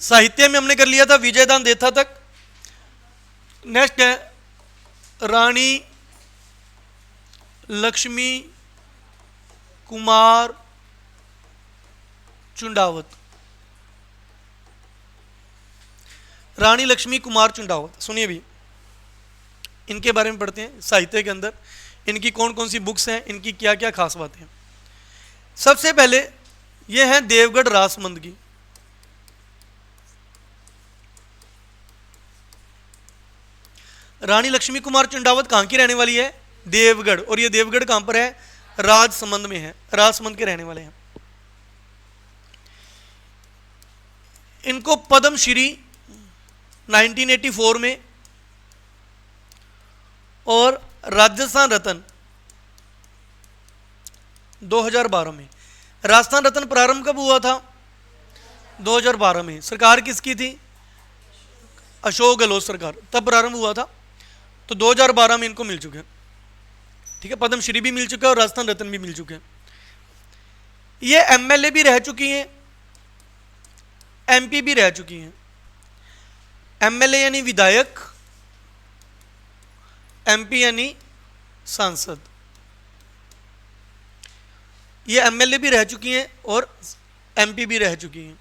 साहित्य में हमने कर लिया था विजयदान देथा तक। नेक्स्ट है रानी लक्ष्मी कुमार चुंडावत। रानी लक्ष्मी कुमार चुंडावत, सुनिए भी, इनके बारे में पढ़ते हैं साहित्य के अंदर। इनकी कौन कौन सी बुक्स हैं, इनकी क्या क्या खास बातें हैं। सबसे पहले ये है देवगढ़ रासमंद की। रानी लक्ष्मी कुमार चुंडावत कहाँ की रहने वाली है? देवगढ़। और ये देवगढ़ कहाँ पर है? राजसमंद में है, राजसमंद के रहने वाले हैं। इनको पद्मश्री 1984 में और राजस्थान रत्न 2012 में। राजस्थान रत्न प्रारंभ कब हुआ था? 2012 में। सरकार किसकी थी? अशोक गहलोत सरकार, तब प्रारंभ हुआ था। तो 2012 में इनको मिल चुके हैं, ठीक है। पद्मश्री भी मिल चुका है और राजस्थान रत्न भी मिल चुके हैं। ये एमएलए भी रह चुकी हैं, एमपी भी रह चुकी हैं। एमएलए यानी विधायक, एमपी यानी सांसद। ये एमएलए भी रह चुकी हैं और एमपी भी रह चुकी हैं।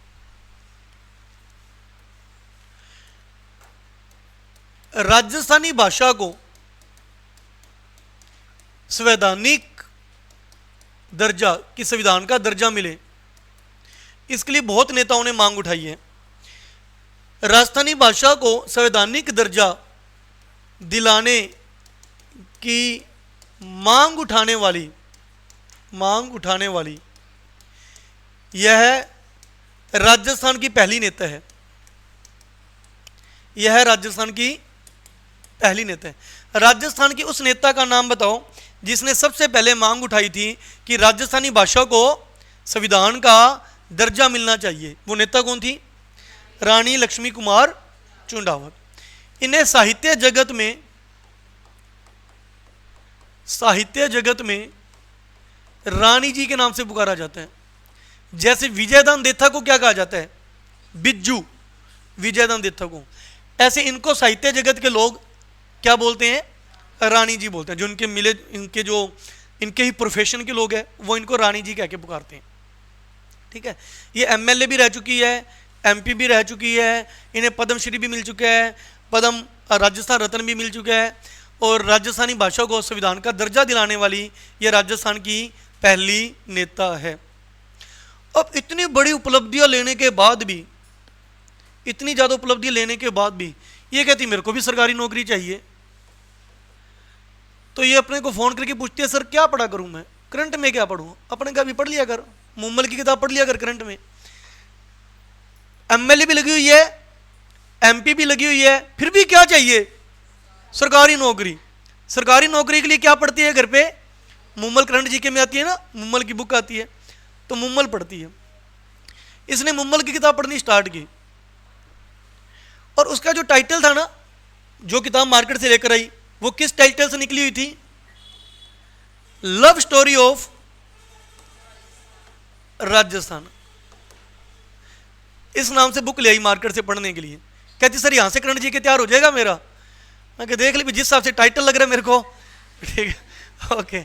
राजस्थानी भाषा को संवैधानिक दर्जा कि संविधान का दर्जा मिले, इसके लिए बहुत नेताओं ने मांग उठाई है। राजस्थानी भाषा को संवैधानिक दर्जा दिलाने की मांग उठाने वाली यह राजस्थान की पहली नेता है। यह राजस्थान की पहली नेता है। राजस्थान की उस नेता का नाम बताओ जिसने सबसे पहले मांग उठाई थी कि राजस्थानी भाषा को संविधान का दर्जा मिलना चाहिए। वो नेता कौन थी? रानी लक्ष्मी कुमार चुंडावत। इन्हें साहित्य जगत में रानी जी के नाम से पुकारा जाता है। जैसे विजयदान देथा को क्या कहा जाता है? बिज्जू, विजयदान देथा को। ऐसे इनको साहित्य जगत के लोग क्या बोलते हैं? रानी जी बोलते हैं। जो इनके मिले, इनके ही प्रोफेशन के लोग हैं, वो इनको रानी जी कह के पुकारते हैं, ठीक है। ये एमएलए भी रह चुकी है, एमपी भी रह चुकी है, इन्हें पद्मश्री भी मिल चुका है, राजस्थान रत्न भी मिल चुका है, और राजस्थानी भाषा को संविधान का दर्जा दिलाने वाली ये राजस्थान की पहली नेता है। अब इतनी बड़ी उपलब्धियां लेने के बाद भी, इतनी ज़्यादा उपलब्धियां लेने के बाद भी ये कहती मेरे को भी सरकारी नौकरी चाहिए। तो ये अपने को फ़ोन करके पूछती है, सर क्या पढ़ा करूं मैं, करंट में क्या पढ़ूं? अपने का भी पढ़ लिया कर, मुम्मल की किताब पढ़ लिया कर करंट में। एमएलए भी लगी हुई है, एमपी भी लगी हुई है, फिर भी क्या चाहिए? सरकारी नौकरी। सरकारी नौकरी के लिए क्या पढ़ती है घर पे? मुम्मल करंट जीके में आती है ना, मुम्मल की बुक आती है, तो मुम्मल पढ़ती है। इसने मुम्मल की किताब पढ़नी स्टार्ट की, और उसका जो टाइटल था ना, जो किताब मार्केट से लेकर आई, वो किस टाइटल से निकली हुई थी? Love story of Rajasthan. इस नाम से बुक ले आई मार्केट से पढ़ने के लिए। कहती सर यहां से करंट जी के तैयार हो जाएगा मेरा। मैं कह देख ली जिस हिसाब से टाइटल लग रहा है मेरे को, ठीक है, ओके।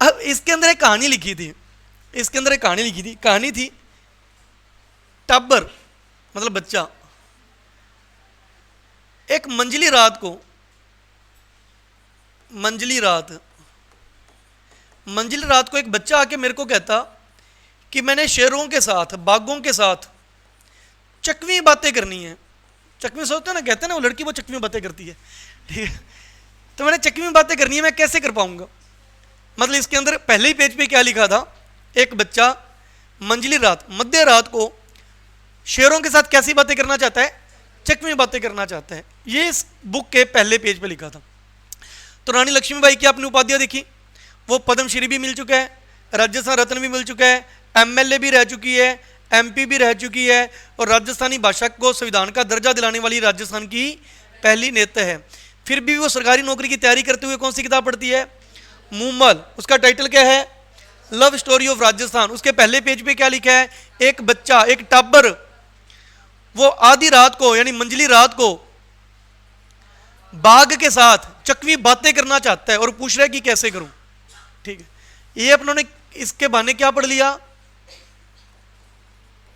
अब इसके अंदर एक कहानी लिखी थी, कहानी थी टब्बर, मतलब बच्चा। एक मंझली रात को एक बच्चा आके मेरे को कहता कि मैंने शेरों के साथ, बाघों के साथ चकवी बातें करनी है। चकवी सोचते हैं ना, कहते हैं ना वो लड़की वो चकवी बातें करती है, ठीक है। तो मैंने चकवी बातें करनी है, मैं कैसे कर पाऊंगा? मतलब इसके अंदर पहले ही पेज पे क्या लिखा था? एक बच्चा मंझली रात, मध्य रात को शेरों के साथ कैसी बातें करना चाहता है? चकवी बातें करना चाहता है। ये इस बुक के पहले पेज पे लिखा था। तो रानी लक्ष्मीबाई की आपने उपाधियां देखी, वो पद्मश्री भी मिल चुका है, राजस्थान रत्न भी मिल चुका है, एमएलए भी रह चुकी है, एमपी भी रह चुकी है, और राजस्थानी भाषा को संविधान का दर्जा दिलाने वाली राजस्थान की पहली नेता है। फिर भी वो सरकारी नौकरी की तैयारी करते हुए कौन सी किताब पढ़ती है? मुम्मल। उसका टाइटल क्या है? Love story of Rajasthan. उसके पहले पेज पे क्या लिखा है? एक बच्चा, एक टाबर वो आधी रात को यानी मंझली रात को बाघ के साथ चकवी बातें करना चाहता है और पूछ रहा है कि कैसे करूं। ठीक है, ये अपनों ने इसके बहाने क्या पढ़ लिया,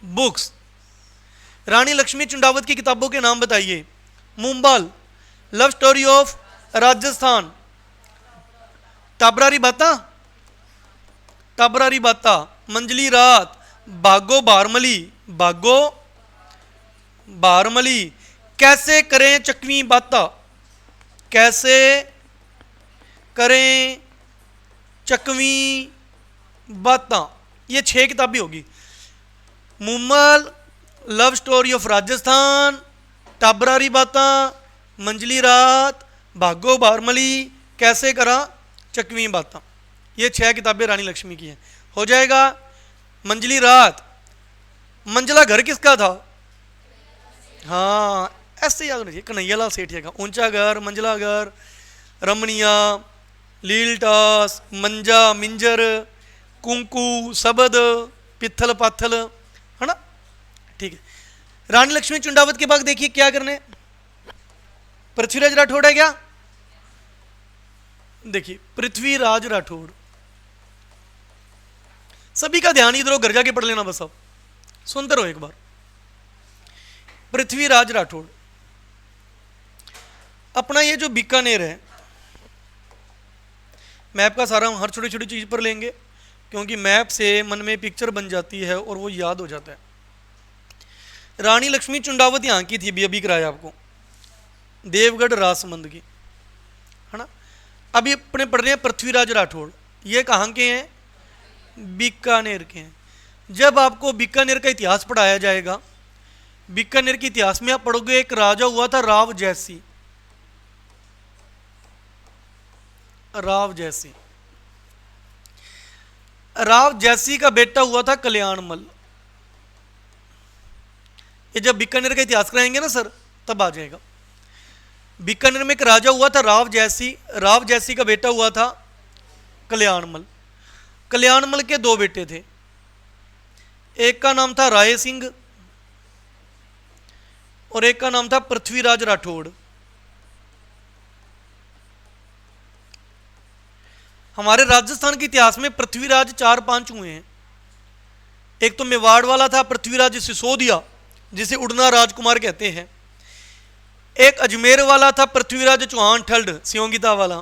बुक्स। रानी लक्ष्मी चुंडावत की किताबों के नाम बताइए। मुंबाल, लव स्टोरी ऑफ राजस्थान, टाबरारी बाता, टाबरारी बाता, मंझली रात, भागो बारमली, भागो बारमली, कैसे करें चकवी बाता, कैसे करें चकवी बाता। ये 6 किताबें होगी। Mummal, love story of Rajasthan, टाबरारी बाता, मंझली रात, भागो बारमली, कैसे करा चकवी बाता। ये 6 किताबें रानी लक्ष्मी की हैं। हो जाएगा। मंझली रात, मंझला घर किसका था? हाँ, ऐसे याद होना चाहिए, कन्हैयालाल सेठिया का। ऊंचा घर, मंझला घर, रमणिया, लीलटास, मंजा, मिंजर, कुंकू, सबद, पित्थल पाथल, है ना। ठीक है, रानी लक्ष्मी चुंडावत के बाद देखिए क्या करने। पृथ्वीराज राठौड़ है क्या? देखिए पृथ्वीराज राठौड़, सभी का ध्यान इधर घर जाके पढ़ लेना बस। अब सुनते रहो एक बार। पृथ्वीराज राठौड़ अपना ये जो बीकानेर है, मैप का सारा हम हर छोटी छोटी चीज पर लेंगे क्योंकि मैप से मन में पिक्चर बन जाती है और वो याद हो जाता है। रानी लक्ष्मी चुंडावत यहाँ की थी, अभी कराया आपको, देवगढ़ रासमंद की, है ना। अभी अपने पढ़ रहे हैं पृथ्वीराज राठौड़, ये कहाँ के हैं? बीकानेर के हैं। जब आपको बीकानेर का इतिहास पढ़ाया जाएगा, बीकानेर के इतिहास में आप पढ़ोगे एक राजा हुआ था राव जैसी, राव जैसी, राव जैसी का बेटा हुआ था कल्याणमल। ये जब बीकानेर का इतिहास कराएंगे ना सर तब आ जाएगा। बीकानेर में एक राजा हुआ था राव जैसी, राव जैसी का बेटा हुआ था कल्याणमल। कल्याणमल के 2 बेटे थे, एक का नाम था राय सिंह और एक का नाम था पृथ्वीराज राठौड़। हमारे राजस्थान के इतिहास में पृथ्वीराज 4-5 हुए हैं। एक तो मेवाड़ वाला था पृथ्वीराज सिसोदिया, जिसे उड़ना राजकुमार कहते हैं। एक अजमेर वाला था पृथ्वीराज चौहान ठल्ड, सियोंगिता वाला।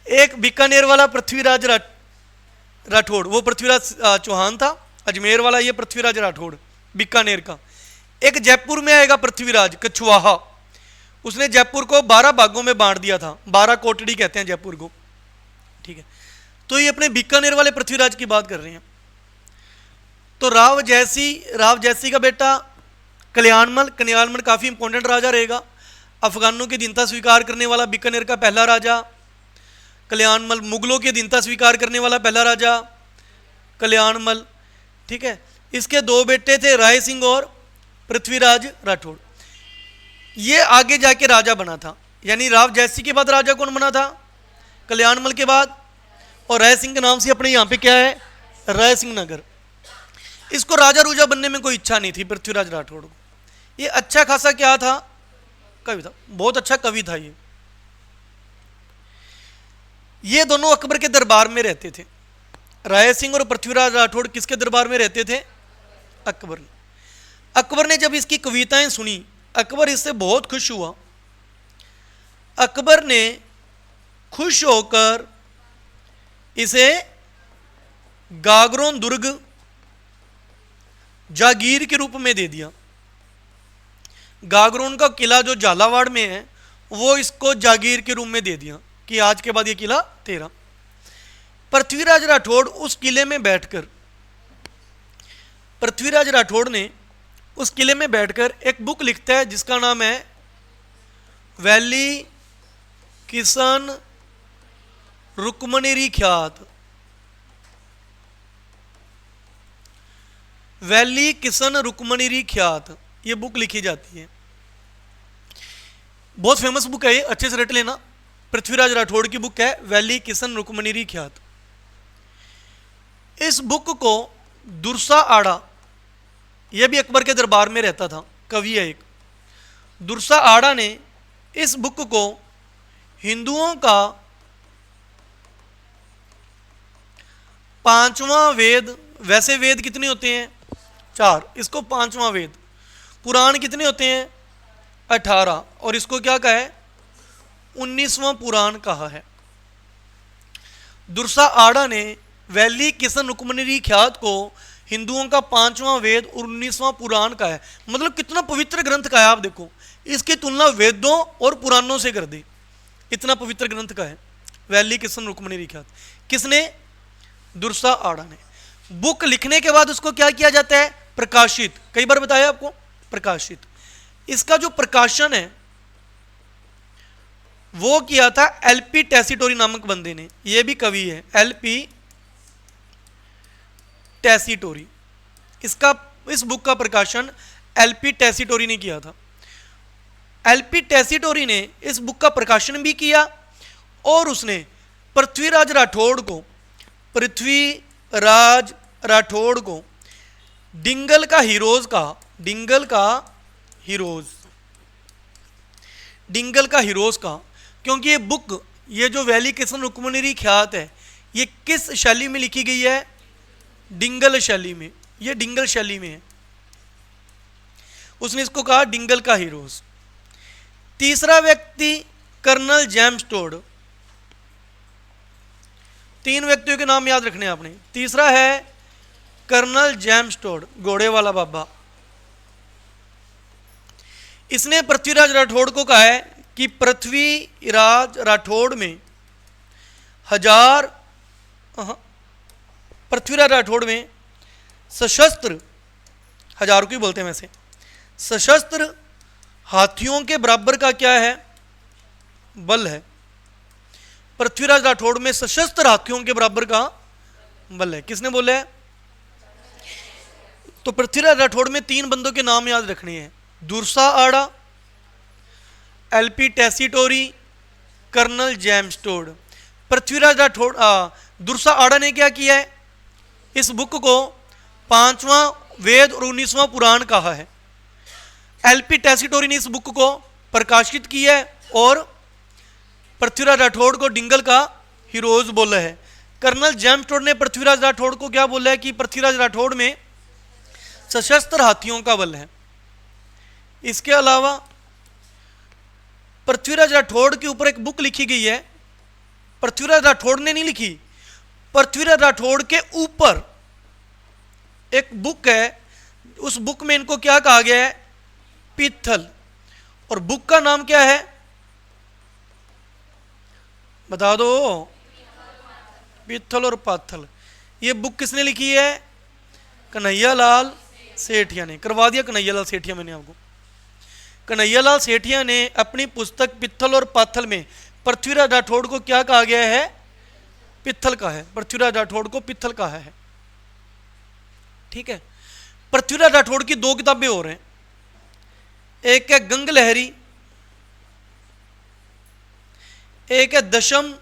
एक बीकानेर वाला पृथ्वीराज राठौड़, वो पृथ्वीराज चौहान था अजमेर वाला, ये पृथ्वीराज राठौड़ बीकानेर का। एक जयपुर में आएगा पृथ्वीराज कछवाहा, उसने जयपुर को 12 भागों में बांट दिया था, 12 कोटड़ी कहते हैं जयपुर को। ठीक है, तो ये अपने बीकानेर वाले पृथ्वीराज की बात कर रहे हैं। तो राव जैसी का बेटा कल्याणमल, कल्याणमल काफी इंपॉर्टेंट राजा रहेगा, अफगानों की दीनता स्वीकार करने वाला बीकानेर का पहला राजा कल्याणमल, मुगलों की दीनता स्वीकार करने वाला पहला राजा कल्याणमल। ठीक है, इसके 2 बेटे थे राय सिंह और पृथ्वीराज राठौड़। ये आगे जाके राजा बना था, यानी राव जैसी के बाद राजा कौन बना था? कल्याणमल के बाद। और राय सिंह के नाम से अपने यहाँ पे क्या है? राय सिंह नगर। इसको राजा रूजा बनने में कोई इच्छा नहीं थी पृथ्वीराज राठौड़ को। ये अच्छा खासा क्या था? कवि था, बहुत अच्छा कवि था ये दोनों अकबर के दरबार में रहते थे। राय सिंह और पृथ्वीराज राठौड़ किसके दरबार में रहते थे? अकबर ने। अकबर ने जब इसकी कविताएं सुनी, अकबर इससे बहुत खुश हुआ। अकबर ने खुश होकर इसे गागरोन दुर्ग जागीर के रूप में दे दिया। गागरोन का किला जो झालावाड़ में है वो इसको जागीर के रूप में दे दिया कि आज के बाद ये किला तेरा। पृथ्वीराज राठौड़ उस किले में बैठकर, पृथ्वीराज राठौड़ ने उस किले में बैठकर एक बुक लिखता है जिसका नाम है वैली किसन रुक्मणीरी ख्यात। वैली किसन रुक्मणीरी ख्यात ये बुक लिखी जाती है। बहुत फेमस बुक है ये, अच्छे से रट लेना। पृथ्वीराज राठौड़ की बुक है वैली किसन रुक्मणीरी ख्यात। इस बुक को दुरसा आड़ा, यह भी अकबर के दरबार में रहता था, कवि है एक। दुर्सा आड़ा ने इस बुक को हिंदुओं का 5वां वेद, वैसे वेद कितने होते हैं 4, इसको 5वां वेद, पुराण कितने होते हैं 18, और इसको क्या कहा है 19वां पुराण कहा है। दुर्सा आड़ा ने वैली किसन रुक्मणी ख्यात को हिंदुओं का 5वां वेद और 19वां पुराण का है। मतलब कितना पवित्र ग्रंथ का है, आप देखो इसकी तुलना वेदों और पुराणों से कर दी, इतना पवित्र ग्रंथ का है वैली किसन रुक्मणी ख्यात। किसने? दुर्सा आड़ा ने। बुक लिखने के बाद उसको क्या किया जाता है? प्रकाशित। कई बार बताया आपको, प्रकाशित। इसका जो प्रकाशन है वो किया था एलपी टेसीटोरी नामक बंदे ने, ये भी कवि है, एलपी टेसीटोरी। इसका, इस बुक का प्रकाशन एलपी टेसीटोरी ने किया था। एलपी टेसीटोरी ने इस बुक का प्रकाशन भी किया और उसने पृथ्वीराज राठौड़ को, पृथ्वीराज राठौड़ को डिंगल का हीरोज कहा। डिंगल का हीरोज, डिंगल का हीरोज कहा क्योंकि ये बुक, ये जो वैली किसन रुक्मणी ख्यात है, ये किस शैली में लिखी गई है? डिंगल शैली में। ये डिंगल शैली में है, उसने इसको कहा डिंगल का हीरोज। तीसरा व्यक्ति कर्नल जेम्स टोड। 3 व्यक्तियों के नाम याद रखने आपने। तीसरा है कर्नल जेम्स टोड, घोड़े वाला बाबा। इसने पृथ्वीराज राठौड़ को कहा है कि पृथ्वीराज राठौड़ में पृथ्वीराज राठौड़ में सशस्त्र, हजारों की बोलते हैं वैसे, सशस्त्र हाथियों के बराबर का क्या है? बल है। पृथ्वीराज राठौड़ में सशस्त्र हाथियों के बराबर का बल है। किसने बोला है? तो पृथ्वीराज राठौड़ में 3 बंदों के नाम याद रखने हैं, Dursa Aada, LP Tessitori, Colonel James Tod. Prithviraj Rathore, Dursa Aada ने क्या किया है? इस बुक को 5वां वेद और 19वां पुराण कहा है। एलपी टेसीटोरी ने इस बुक को प्रकाशित किया है और पृथ्वीराज राठौड़ को डिंगल का हीरोज बोला है। कर्नल जेम्स टोड ने पृथ्वीराज राठौड़ को क्या बोला है कि पृथ्वीराज राठौड़ में सशस्त्र हाथियों का बल है। इसके अलावा पृथ्वीराज राठौड़ के ऊपर एक बुक लिखी गई है, पृथ्वीराज राठौड़ ने नहीं लिखी, पृथ्वीराज राठौड़ के ऊपर एक बुक है, उस बुक में इनको क्या कहा गया है? पित्थल। और बुक का नाम क्या है? बता दो। पित्थल और पाथल। ये बुक किसने लिखी है? कन्हैयालाल सेठिया ने। करवा दिया कन्हैयालाल सेठिया मैंने आपको। कन्हैयालाल सेठिया ने अपनी पुस्तक पित्थल और पाथल में पृथ्वीराज राठौड़ को क्या कहा गया है? पित्थल का है। पृथ्वीराज राठौड़ को पित्थल कहा है। ठीक है। पृथ्वीराज राठौड़ की 2 किताबें और हैं, एक है गंग लहरी, एक है दशम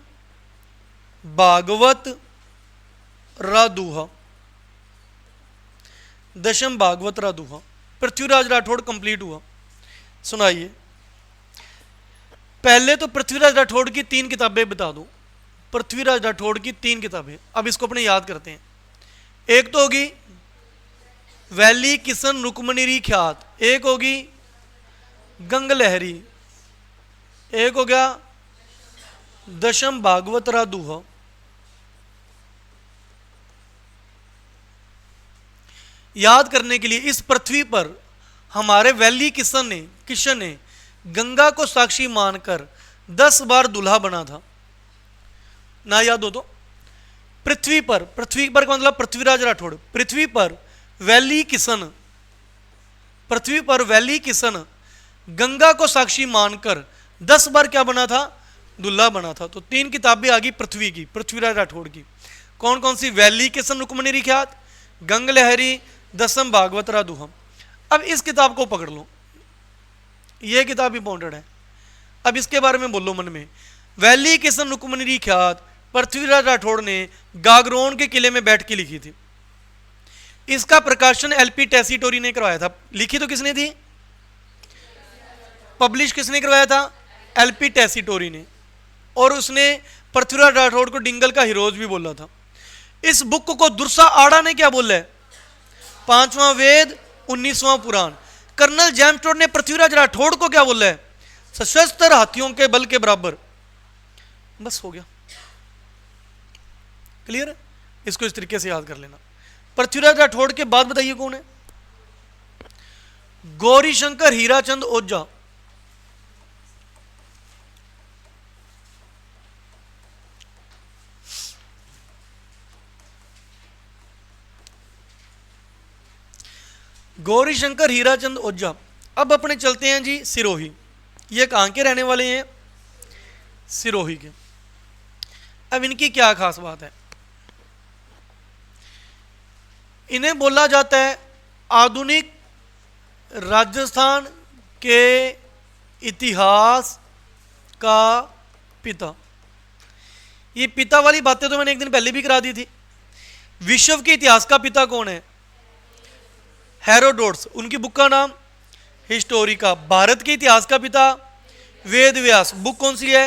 भागवत रादुहा। दशम भागवत रादुहा पृथ्वीराज राठौड़ कंप्लीट हुआ। सुनाइए। पहले तो पृथ्वीराज राठौड़ की 3 किताबें बता दो। पृथ्वीराज राठौड़ की 3 किताबें, अब इसको अपने याद करते हैं। एक तो होगी वैली किसन रुक्मणी ख्यात, एक होगी गंग लहरी, एक हो गया दशम भागवत रादुहा। याद करने के लिए, इस पृथ्वी पर हमारे वैली किशन ने गंगा को साक्षी मानकर 10 बार दूल्हा बना था ना, याद हो तो। पृथ्वी पर का मतलब पृथ्वीराज राठौड़, पृथ्वी पर वैली किशन गंगा को साक्षी मानकर 10 बार क्या बना था? दूल्हा बना था। तो 3 किताबें आ गई पृथ्वी की, पृथ्वीराज राठौड़ की। कौन कौन सी? वैली किशन रुक्मणी ख्यात, गंग लहरी, दशम भागवत रादुहा। अब इस किताब को पकड़ लो, यह किताब इंपॉर्टेंट है। अब इसके बारे में बोलो मन में। वैली किशन रुक्मणी ख्यात पृथ्वीराज राठौड़ ने गागरोन के किले में बैठ के लिखी थी। इसका प्रकाशन एलपी टेसीटोरी ने करवाया था। लिखी तो किसने थी? पब्लिश किसने करवाया था? एलपी टेसीटोरी ने। और उसने पृथ्वीराज राठौड़ को डिंगल का हीरोज भी बोला था। इस बुक को दुर्सा आड़ा ने क्या बोला है? 5वां वेद 19वां पुराण। कर्नल जेम्स टोड ने पृथ्वीराज राठौड़ को क्या बोला है? सशस्त्र हाथियों के बल के बराबर। बस हो गया, क्लियर है? इसको इस तरीके से याद कर लेना। पृथ्वीराज राठौड़ के बाद बताइए कौन है? गौरीशंकर हीराचंद ओझा। गौरीशंकर हीराचंद ओझा। अब अपने चलते हैं जी सिरोही। ये कहाँ के रहने वाले हैं? सिरोही के। अब इनकी क्या खास बात है? इन्हें बोला जाता है आधुनिक राजस्थान के इतिहास का पिता। ये पिता वाली बातें तो मैंने एक दिन पहले भी करा दी थी। विश्व के इतिहास का पिता कौन है? हेरोडोट्स। उनकी बुक का नाम हिस्टोरिका। भारत के इतिहास का पिता वेद व्यास। बुक कौन सी है?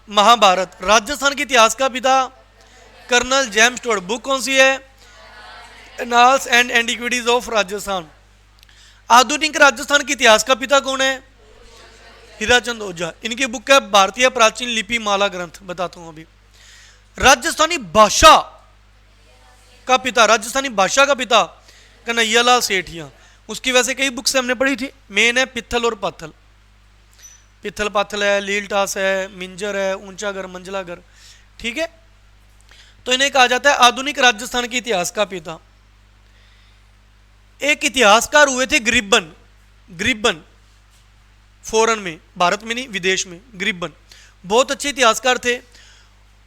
महाभारत। राजस्थान के इतिहास का पिता कर्नल जेम्स टोड। बुक कौन सी है? Annals and antiquities of Rajasthan. आधुनिक राजस्थान के इतिहास का पिता कौन है? हीराचंद ओझा। इनकी बुक है भारतीय प्राचीन लिपि माला ग्रंथ। बताता हूं अभी। राजस्थानी भाषा का पिता, राजस्थानी भाषा का पिता कन्हैयालाल सेठिया। उसकी वैसे कई बुक्स हमने पढ़ी थी। मेन है पित्थल और पाथल। पित्थल पाथल है, लीलटास है, मिंजर है, ऊंचा घर, मंझला घर। ठीक है, तो इन्हें कहा जाता है आधुनिक राजस्थान के इतिहास का पिता। एक इतिहासकार हुए थे ग्रिब्बन। ग्रिब्बन फॉरेन में, भारत में नहीं, विदेश में। ग्रिब्बन बहुत अच्छे इतिहासकार थे।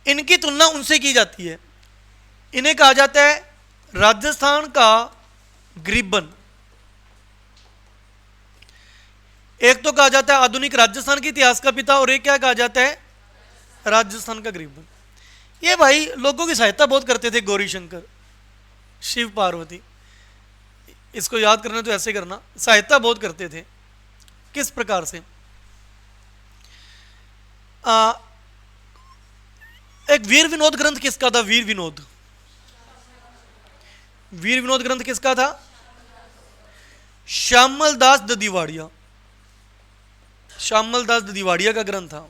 इनकी तुलना उनसे की जाती है। इन्हें कहा जाता है राजस्थान का ग्रिब्बन। एक तो कहा जाता है आधुनिक राजस्थान के इतिहास का पिता, और एक क्या कहा जाता है? राजस्थान का ग्रिब्बन। ये भाई लोगों की सहायता बहुत करते थे। गौरीशंकर, शिव पार्वती। इसको याद करना तो ऐसे करना, सहायता बहुत करते थे। किस प्रकार से? एक वीर विनोद ग्रंथ किसका था? वीर विनोद। वीर विनोद ग्रंथ किसका था? श्यामल दास ददीवाड़िया। श्यामल दास ददीवाड़िया का ग्रंथ था,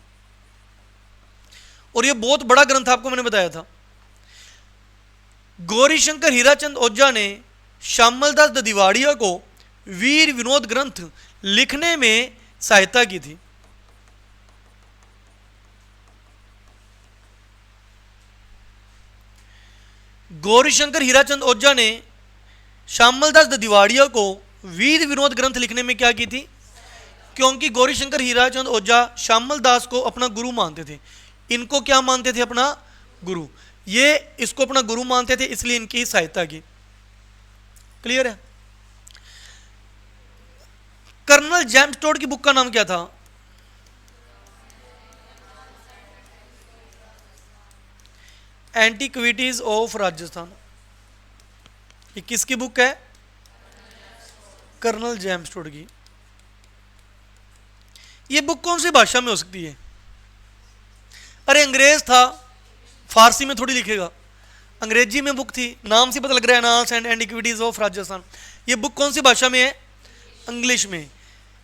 और यह बहुत बड़ा ग्रंथ आपको मैंने बताया था। गौरीशंकर हीराचंद ओझा ने श्यामल दास ददीवाड़िया को वीर विनोद ग्रंथ लिखने में सहायता की थी। गौरीशंकर हीराचंद ओझा ने श्यामल दास ददीवाड़िया को वीर विनोद ग्रंथ लिखने में क्या की थी? क्योंकि गौरीशंकर हीराचंद ओझा श्यामल दास को अपना गुरु मानते थे। इनको क्या मानते थे? अपना गुरु। ये इसको अपना गुरु मानते थे, इसलिए इनकी सहायता की। क्लियर है? कर्नल जेम्स टोड की बुक का नाम क्या था? Antiquities of Rajasthan. ये किसकी बुक है? कर्नल जेम्स टोड की। ये बुक कौन सी भाषा में हो सकती है? अरे अंग्रेज था, फारसी में थोड़ी लिखेगा। अंग्रेजी में बुक थी, नाम से पता लग रहा है, annals and antiquities of Rajasthan. ये बुक कौन सी भाषा में है? इंग्लिश में।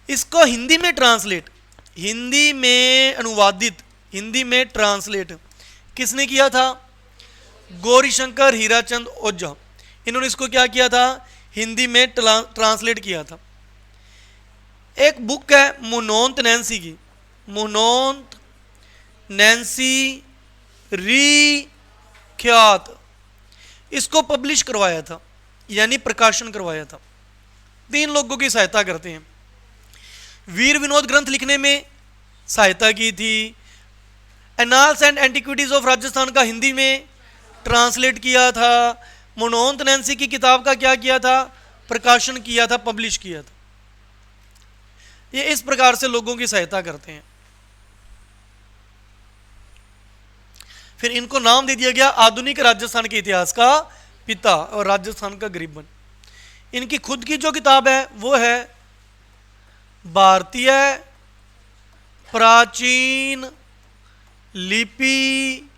इसको हिंदी में ट्रांसलेट, हिंदी में अनुवादित, हिंदी में ट्रांसलेट किसने किया था? गौरीशंकर हीराचंद ओझा। इन्होंने इसको क्या किया था? हिंदी में ट्रांसलेट किया था। एक बुक है मुनोंत नैन्सी की, मुनोंत नैन्सी री ख्यात। इसको पब्लिश करवाया था, यानी प्रकाशन करवाया था। 3 लोगों की सहायता करते हैं। वीर विनोद ग्रंथ लिखने में सहायता की थी। Annals and antiquities of Rajasthan का हिंदी में ट्रांसलेट किया था। मुनोंत नैन्सी की किताब का क्या किया था? प्रकाशन किया था, पब्लिश किया था। ये इस प्रकार से लोगों की सहायता करते हैं। फिर इनको नाम दे दिया गया आधुनिक राजस्थान के इतिहास का पिता और राजस्थान का ग्रिब्बन। इनकी खुद की जो किताब है वो है भारतीय प्राचीन लिपि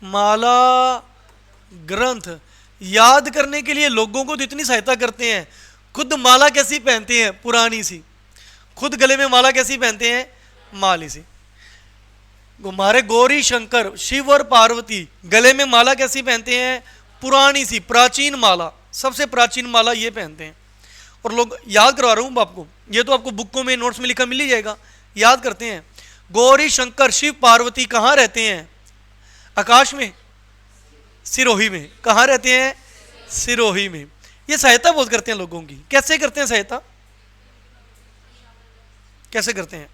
माला ग्रंथ। याद करने के लिए लोगों को तो इतनी सहायता करते हैं, खुद माला कैसी पहनते हैं, पुरानी सी। खुद गले में माला कैसी पहनते हैं, माली सी। हमारे गौरी शंकर शिव और पार्वती गले में माला कैसी पहनते हैं, पुरानी सी प्राचीन माला, सबसे प्राचीन माला ये पहनते हैं। और लोग, याद करवा रहा हूँ आपको, ये तो आपको बुकों में नोट्स में लिखा मिल ही जाएगा, याद करते हैं। गौरी शंकर शिव पार्वती कहाँ रहते हैं, आकाश में, सिरोही में। कहाँ रहते हैं, सिरोही में। ये सहायता बहुत करते हैं लोगों की। कैसे करते हैं सहायता, कैसे करते हैं,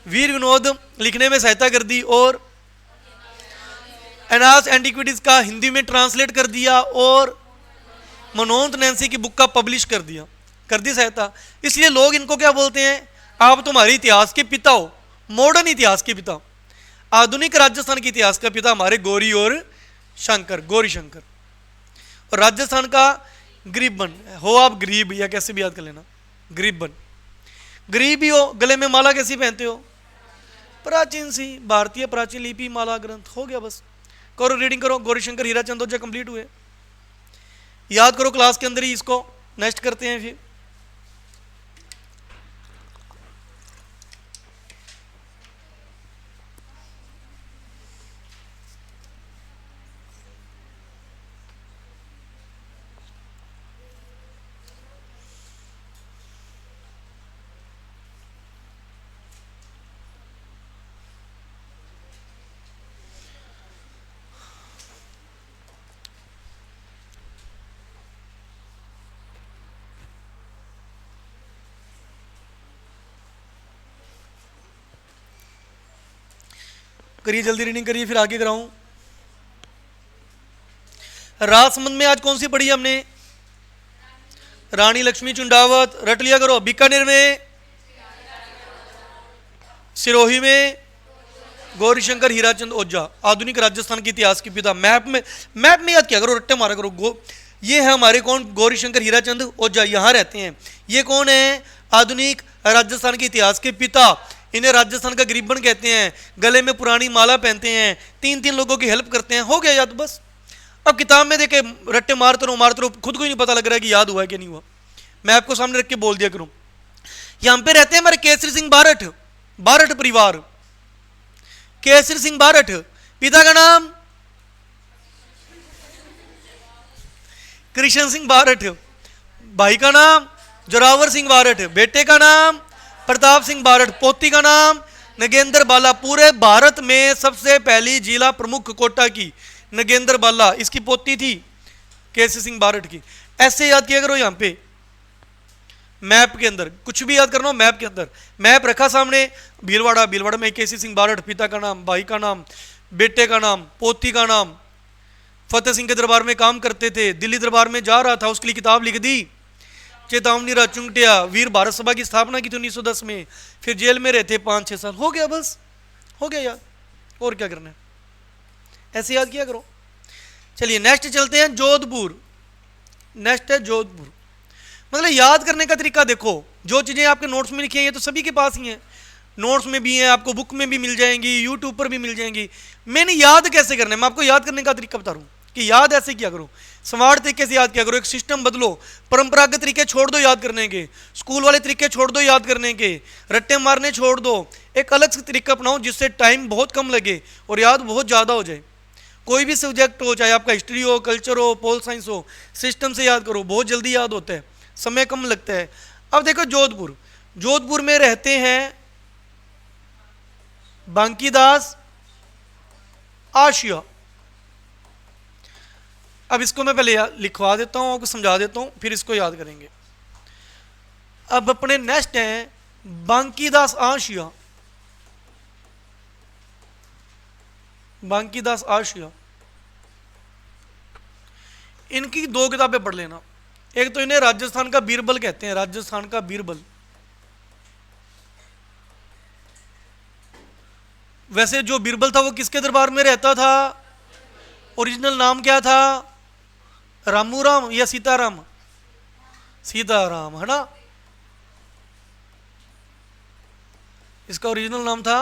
वीर विनोद लिखने में सहायता कर दी, और एनास एंटिक्विटीज का हिंदी में ट्रांसलेट कर दिया, और मनोहर नैन्सी की बुक का पब्लिश कर दिया, कर दी सहायता। इसलिए लोग इनको क्या बोलते हैं, आप तुम्हारे इतिहास के पिता हो, मॉडर्न इतिहास के पिता, आधुनिक राजस्थान के इतिहास का पिता हमारे गौरी और शंकर, गौरी शंकर। और राजस्थान का गरीबन हो आप, गरीब या कैसे भी याद कर लेना, गरीबन, गरीब ही हो, गले में माला कैसी पहनते हो, प्राचीन सी भारतीय प्राचीन लिपि माला ग्रंथ। हो गया बस, करो रीडिंग करो, गौरी शंकर हीरा चंद ओझा कंप्लीट हुए। याद करो क्लास के अंदर ही, इसको नेक्स्ट करते हैं फिर। करिए जल्दी रीडिंग करिए, फिर आगे कराऊं। राजसमंद में आज कौन सी पढ़ी हमने, रानी लक्ष्मी चुंडावत, रट लिया करो। बीकानेर में, सिरोही में गौरीशंकर हीराचंद ओझा, आधुनिक राजस्थान के इतिहास के पिता। मैप में याद किया करो, रट्टे मारा करो। ये है हमारे कौन, गौरीशंकर हीराचंद ओझा, यहाँ रहते हैं। ये कौन है, आधुनिक राजस्थान के इतिहास के पिता। इन्हें राजस्थान का गरीबन कहते हैं, गले में पुरानी माला पहनते हैं, 3 लोगों की हेल्प करते हैं। हो गया याद बस। अब किताब में देखे रट्टे मारते रहो, खुद को ही नहीं पता लग रहा है कि याद हुआ है कि नहीं हुआ। मैं आपको सामने रख के बोल दिया करूं। यहां पे रहते हैं हमारे केसरी सिंह बारठ, बारठ परिवार। केसरी सिंह बारठ, पिता का नाम कृष्ण सिंह बारठ, भाई का नाम जोरावर सिंह बारठ, बेटे का नाम प्रताप सिंह बारठ, पोती का नाम नगेंद्र बाला। पूरे भारत में सबसे पहली जिला प्रमुख कोटा की नगेंद्र बाला, इसकी पोती थी केसरी सिंह बारठ की। ऐसे याद किया करो। यहां पे मैप के अंदर कुछ भी याद करना हो, मैप के अंदर मैप रखा सामने, भीलवाड़ा, भीलवाड़ा में केसरी सिंह बारठ, पिता का नाम, भाई का नाम, बेटे का नाम, पोती का नाम। फतेह सिंह के दरबार में काम करते थे, दिल्ली दरबार में जा रहा था, उसके लिए किताब लिख दी, चेतावनी रा चुंगटिया। वीर भारत सभा की स्थापना की थी 1910 में, फिर जेल में रहते 5-6 साल। हो गया बस, हो गया याद, और क्या करना है, ऐसे याद किया करो। चलिए नेक्स्ट चलते हैं, जोधपुर। नेक्स्ट है जोधपुर। मतलब याद करने का तरीका देखो, जो चीज़ें आपके नोट्स में लिखी हैं ये तो सभी के पास ही हैं, नोट्स में भी हैं, आपको बुक में भी मिल जाएंगी, यूट्यूब पर भी मिल जाएंगी। मैंने याद कैसे करना है, मैं आपको याद करने का तरीका बता रहा हूँ कि याद ऐसे किया करो, स्मार्ट तरीके से याद किया करो। एक सिस्टम बदलो, परंपरागत तरीके छोड़ दो याद करने के, स्कूल वाले तरीके छोड़ दो याद करने के, रट्टे मारने छोड़ दो। एक अलग से तरीका अपनाओ जिससे टाइम बहुत कम लगे और याद बहुत ज़्यादा हो जाए। कोई भी सब्जेक्ट हो, चाहे आपका हिस्ट्री हो, कल्चर हो, पोल साइंस हो, सिस्टम से याद करो, बहुत जल्दी याद होता है, समय कम लगता है। अब देखो जोधपुर, जोधपुर में रहते हैं बांकीदास आशिया। अब इसको मैं पहले लिखवा देता हूं, आपको समझा देता हूं, फिर इसको याद करेंगे। अब अपने नेक्स्ट हैं बांकीदास आशिया, बांकीदास आशिया। इनकी 2 किताबें पढ़ लेना। एक तो इन्हें राजस्थान का बीरबल कहते हैं, राजस्थान का बीरबल। वैसे जो बीरबल था वो किसके दरबार में रहता था, ओरिजिनल नाम क्या था, रामू राम या सीताराम, सीताराम है ना। इसका ओरिजिनल नाम था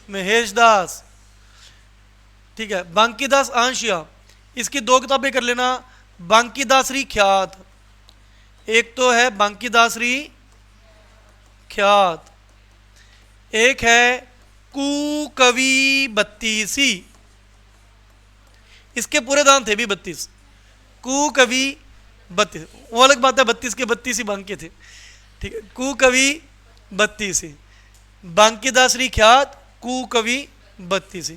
महेश दास। ठीक है, बांकीदास आंशिया, इसकी दो किताबें कर लेना, बांकीदासरी ख्यात, एक तो है बांकीदासरी ख्यात, एक है कुकवि बत्तीसी। इसके पूरे दाम थे भी 32, कुकवि 32, वो अलग बात है, 32 के 32 ही बांके थे। ठीक है, कुकवि 32, बांकीदासरी ख्यात, कुकवि 32।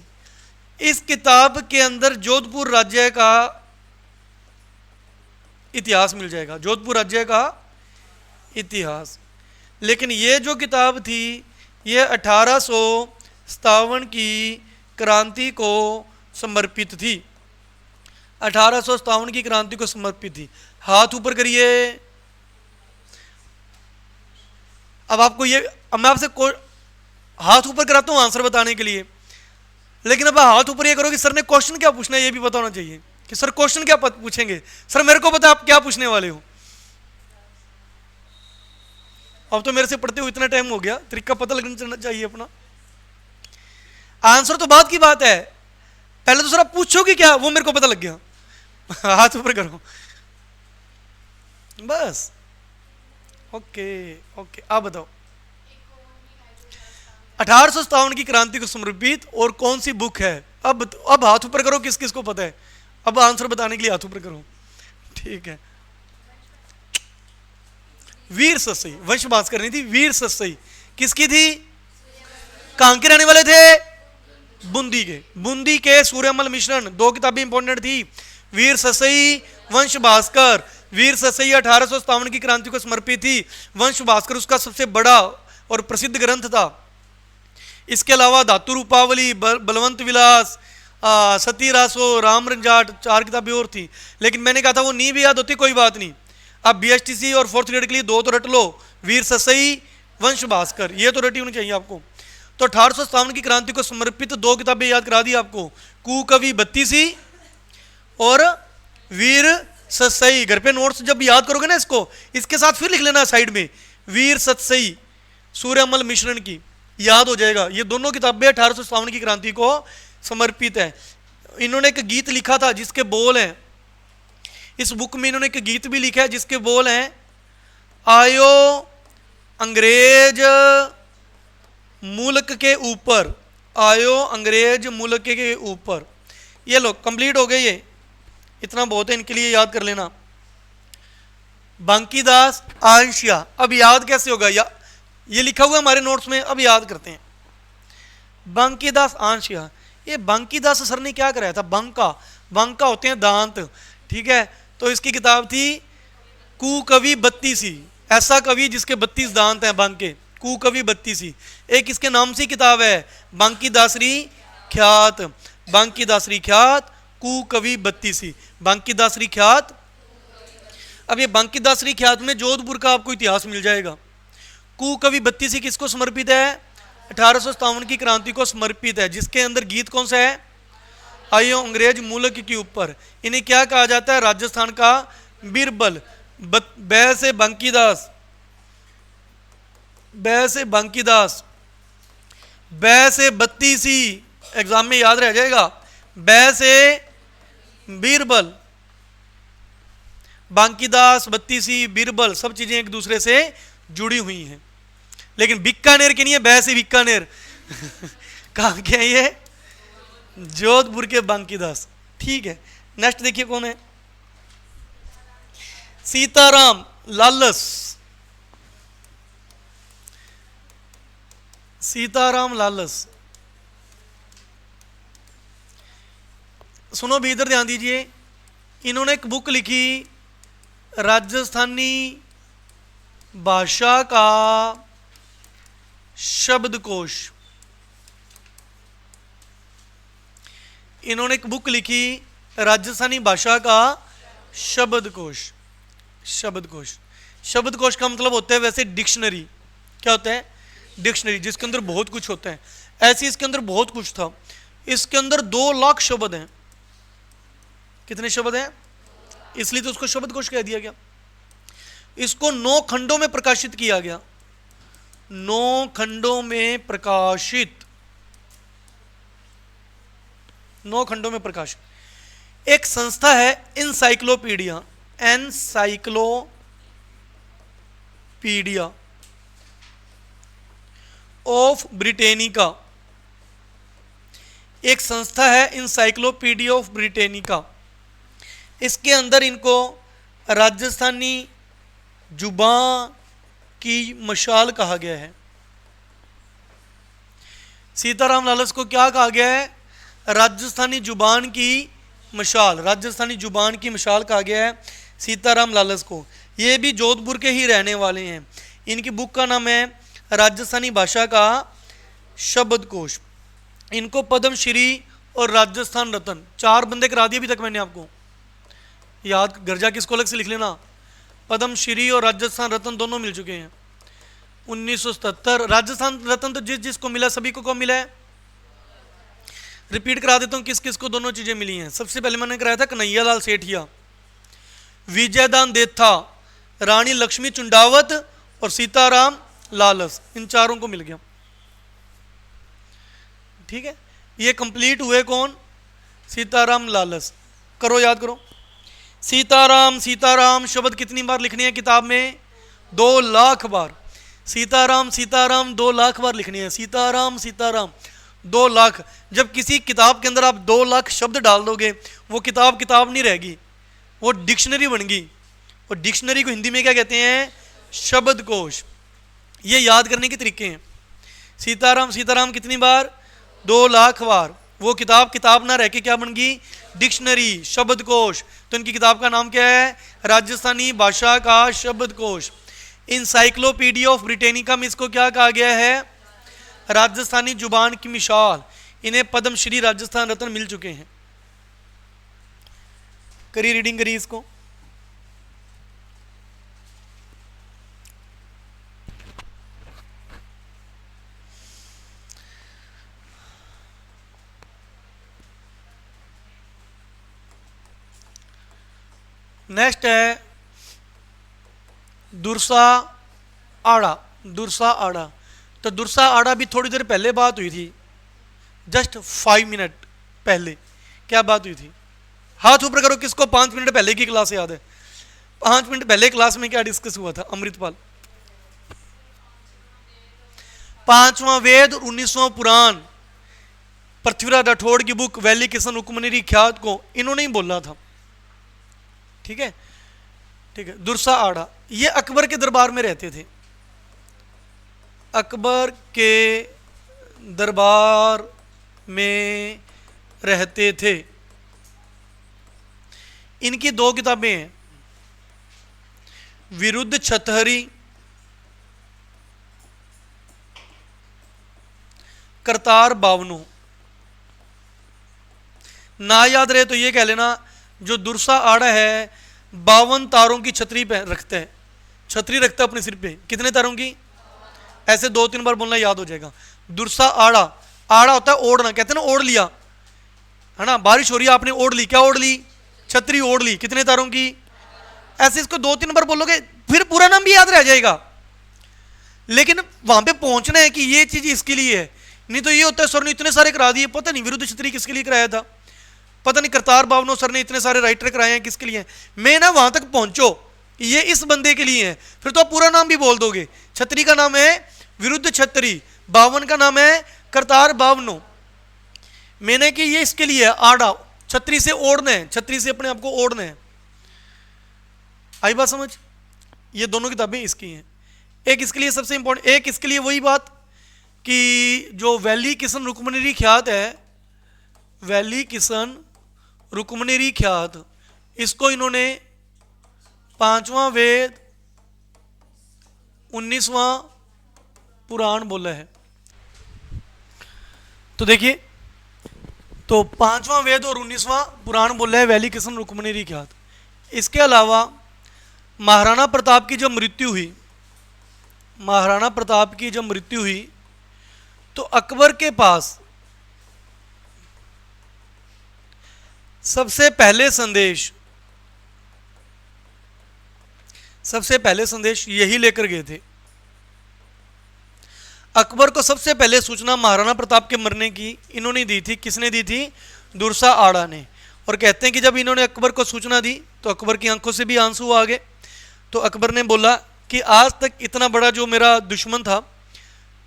इस किताब के अंदर जोधपुर राज्य का इतिहास मिल जाएगा, जोधपुर राज्य का इतिहास। लेकिन ये जो किताब थी ये 1857 की क्रांति को समर्पित थी, 1857 की क्रांति को समर्पित थी। हाथ ऊपर करिए। अब आपको ये, अब मैं आपसे हाथ ऊपर कराता हूं आंसर बताने के लिए, लेकिन अब हाथ ऊपर ये करो कि सर ने क्वेश्चन क्या पूछना है, ये भी पता होना चाहिए कि सर क्वेश्चन क्या पूछेंगे। सर मेरे को पता आप क्या पूछने वाले हो। अब तो मेरे से पढ़ते हुए इतना टाइम हो गया, तरीका पता लगना चाहिए अपना। आंसर तो बाद की बात है, पहले तो सर आप पूछोगे क्या वो मेरे को पता लग गया। हाथ ऊपर करो बस। ओके ओके, आप बताओ 1857 की क्रांति को समर्पित और कौन सी बुक है। अब हाथ ऊपर करो, किस किस को पता है। अब आंसर बताने के लिए हाथ ऊपर करो। ठीक है, वीर सतसई, वंश बास करनी थी। वीर सतसई किसकी थी? कहां के रहने वाले थे? बूंदी के। बूंदी के सूर्यमल मिश्रण, दो किताबें इंपॉर्टेंट थी, वीर सतसई, वंश भास्कर। वीर सतसई 1857 की क्रांति को समर्पित थी, वंश भास्कर उसका सबसे बड़ा और प्रसिद्ध ग्रंथ था। इसके अलावा धातु रूपावली, बलवंत विलास, सती रासो, राम रंजाट, 4 किताबें और थी। लेकिन मैंने कहा था वो नहीं भी याद होती कोई बात नहीं, अब बीएसटीसी और 4th ग्रेड के लिए 2 तो रट लो, वीर सतसई, वंश भास्कर, ये तो रटी होनी चाहिए आपको। तो 1857 की क्रांति को समर्पित 2 किताबें याद करा दी आपको, कुकवि 32 और वीर सतसई। घर पे नोट्स जब याद करोगे ना इसको, इसके साथ फिर लिख लेना साइड में, वीर सतसई सूर्यमल मिश्रण की, याद हो जाएगा। ये दोनों किताबें 1857 की क्रांति को समर्पित है। इन्होंने एक गीत लिखा था जिसके बोल हैं, इस बुक में इन्होंने एक गीत भी लिखा है जिसके बोल हैं, आयो अंग्रेज मुल्क के ऊपर, आयो अंग्रेज मुल्क के ऊपर। ये लो कंप्लीट हो गए, ये इतना बहुत है, इनके लिए याद कर लेना। बांकीदास आंशिया, अब याद कैसे होगा, ये लिखा हुआ हमारे नोट्स में, अब याद करते हैं। बांकीदास आंशिया, ये बांकीदास सर ने क्या कराया था? बांका होते हैं दांत, ठीक है। तो इसकी किताब थी कुकवि 32, ऐसा कवि जिसके 32 दांत हैं, बांके, कुकवि 32। एक इसके नाम से किताब है, बांकीदासरी ख्यात, बांकीदासरी ख्यात, कुकवि 32, बांकीदासरी ख्यात। अब ये बांकीदासरी ख्यात में जोधपुर का आपको इतिहास मिल जाएगा। कुकवि 32 किसको समर्पित है? 1857 की क्रांति को समर्पित है, जिसके अंदर गीत कौन सा है? आयो अंग्रेज मुल्क के ऊपर। इन्हें क्या कहा जाता है? राजस्थान का बीरबल। बै से बांकीदास, बै से बांकीदास, बै से 32, एग्जाम में याद रह जाएगा, बै से बीरबल, बांकीदास, 32, बीरबल, सब चीजें एक दूसरे से जुड़ी हुई हैं। लेकिन बीकानेर की नहीं है, बै से बीकानेर। कहां के हैं ये? जोधपुर के बांकीदास। ठीक है, नेक्स्ट देखिए कौन है? सीताराम लालस, सीताराम लालस। सुनो भी, इधर ध्यान दीजिए। इन्होंने एक बुक लिखी, राजस्थानी भाषा का शब्दकोश। इन्होंने एक बुक लिखी, राजस्थानी भाषा का शब्दकोश। शब्दकोश, शब्दकोश का मतलब होता है वैसे डिक्शनरी। क्या होता है? डिक्शनरी, जिसके अंदर बहुत कुछ होता है। ऐसे इसके अंदर बहुत कुछ था। इसके अंदर 2 लाख शब्द हैं। कितने शब्द हैं? इसलिए तो उसको शब्दकोश कह दिया गया। इसको 9 खंडों में प्रकाशित किया गया। 9 खंडों में प्रकाशित, 9 खंडों में प्रकाशित एक संस्था है इनसाइक्लोपीडिया, एनसाइक्लोपीडिया ऑफ ब्रिटेनिका। एक संस्था है इनसाइक्लोपीडिया ऑफ ब्रिटेनिका। इसके अंदर इनको राजस्थानी जुबान की मशाल कहा गया है। सीताराम लालस को क्या कहा गया है? राजस्थानी जुबान की मशाल, राजस्थानी जुबान की मशाल कहा गया है सीताराम लालस को। ये भी जोधपुर के ही रहने वाले हैं। इनकी बुक का नाम है राजस्थानी भाषा का शब्दकोश। इनको पद्मश्री और राजस्थान रत्न 4 बंदे करा दिए अभी तक मैंने आपको, याद घर जाके इसको अलग से लिख लेना। पद्मश्री और राजस्थान रत्न दोनों मिल चुके हैं 1977। राजस्थान रत्न तो जिस जिसको मिला सभी को मिला है। रिपीट करा देता हूँ किस किस को दोनों चीजें मिली हैं। सबसे पहले मैंने कराया था कन्हैया लाल सेठिया, विजयदान देथा, रानी लक्ष्मी चुंडावत और सीताराम लालस, इन 4 को मिल गया। ठीक है, ये कंप्लीट हुए कौन? सीताराम लालस। करो, याद करो। सीताराम सीताराम शब्द कितनी बार लिखनी है किताब में? 2 लाख बार। सीताराम सीताराम 2 लाख बार लिखनी है। सीताराम सीताराम 2 लाख। जब किसी किताब के अंदर आप 2 लाख शब्द डाल दोगे वो किताब किताब नहीं रहेगी, वो डिक्शनरी बन गई। और डिक्शनरी को हिंदी में क्या कहते हैं? शब्दकोश। ये याद करने के तरीके हैं। सीताराम सीताराम कितनी बार? 2 लाख बार। वो किताब किताब ना रह के क्या बन गई? डिक्शनरी, शब्दकोश। तो इनकी किताब का नाम क्या है? राजस्थानी भाषा का शब्दकोश। इनसाइक्लोपीडिया ऑफ ब्रिटेनिका में इसको क्या कहा गया है? राजस्थानी जुबान की मिसाल। इन्हें पद्मश्री, राजस्थान रत्न मिल चुके हैं। करिए रीडिंग, करिए इसको। नेक्स्ट है दुरसा आड़ा। दुरसा आड़ा, तो दुरसा आड़ा भी थोड़ी देर पहले बात हुई थी, जस्ट 5 मिनट पहले। क्या बात हुई थी? हाथ ऊपर करो किसको 5 मिनट पहले की क्लास याद है। 5 मिनट पहले क्लास में क्या डिस्कस हुआ था? अमृतपाल, 5वां वेद और 19वां पुराण, पृथ्वीराज राठौड़ की बुक वैली किशन रुक्मणी ख्यात को इन्होंने ही बोला था। ठीक है, ठीक है। दुरसा आड़ा ये अकबर के दरबार में रहते थे। अकबर के दरबार में रहते थे। इनकी 2 किताबें हैं, विरुद्ध छतहरी, करतार बावनो। ना याद रहे तो ये कह लेना, जो दुरसा आड़ा है 52 तारों की छतरी पे रखता है। छतरी रखता है अपने सिर पे, कितने तारों की? ऐसे 2-3 बार बोलना, याद हो जाएगा। दुरसा आड़ा, आड़ा होता है ओढ़ना, कहते हैं ना ओढ़ लिया, है ना। बारिश हो रही है, आपने ओढ़ ली, क्या ओढ़ ली? छतरी ओढ़ ली, कितने तारों की? ऐसे इसको 2-3 बार बोलोगे फिर पूरा नाम भी याद रह जाएगा। लेकिन वहां पे पहुंचना है कि ये चीज इसके लिए है, नहीं तो ये होता है सर ने इतने सारे करा दिए, पता नहीं विरुद्ध छतरी किसके लिए कराया था, पता नहीं करतार बावनो सर ने इतने सारे राइटर कराए हैं किसके लिए। मैं ना वहां तक पहुंचो ये इस बंदे के लिए है, फिर तो आप पूरा नाम भी बोल दोगे। छतरी का नाम है विरुद्ध छतरी, 52 का नाम है करतार बावनो। मैंने कि ये इसके लिए है, आड़ा, छतरी से ओढ़ना है, छतरी से अपने आप को ओढ़ना है। आई बात समझ? ये दोनों किताबें इसकी हैं। एक इसके लिए सबसे इंपॉर्टेंट, एक इसके लिए वही बात कि जो वैली किशन रुक्मणी ख्यात है, वैली किशन रुक्मणी ख्यात, इसको इन्होंने 5वां वेद 19वां पुराण बोला है। तो देखिए, तो 5वां वेद और 19वां पुराण बोला है वैली किशन रुक्मणी ख्यात। इसके अलावा महाराणा प्रताप की जब मृत्यु हुई, महाराणा प्रताप की जब मृत्यु हुई तो अकबर के पास सबसे पहले संदेश यही लेकर गए थे अकबर को सबसे पहले सूचना महाराणा प्रताप के मरने की इन्होंने दी थी। किसने दी थी? दुर्सा आड़ा ने। और कहते हैं कि जब इन्होंने अकबर को सूचना दी तो अकबर की आंखों से भी आंसू आ गए। तो अकबर ने बोला कि आज तक इतना बड़ा जो मेरा दुश्मन था,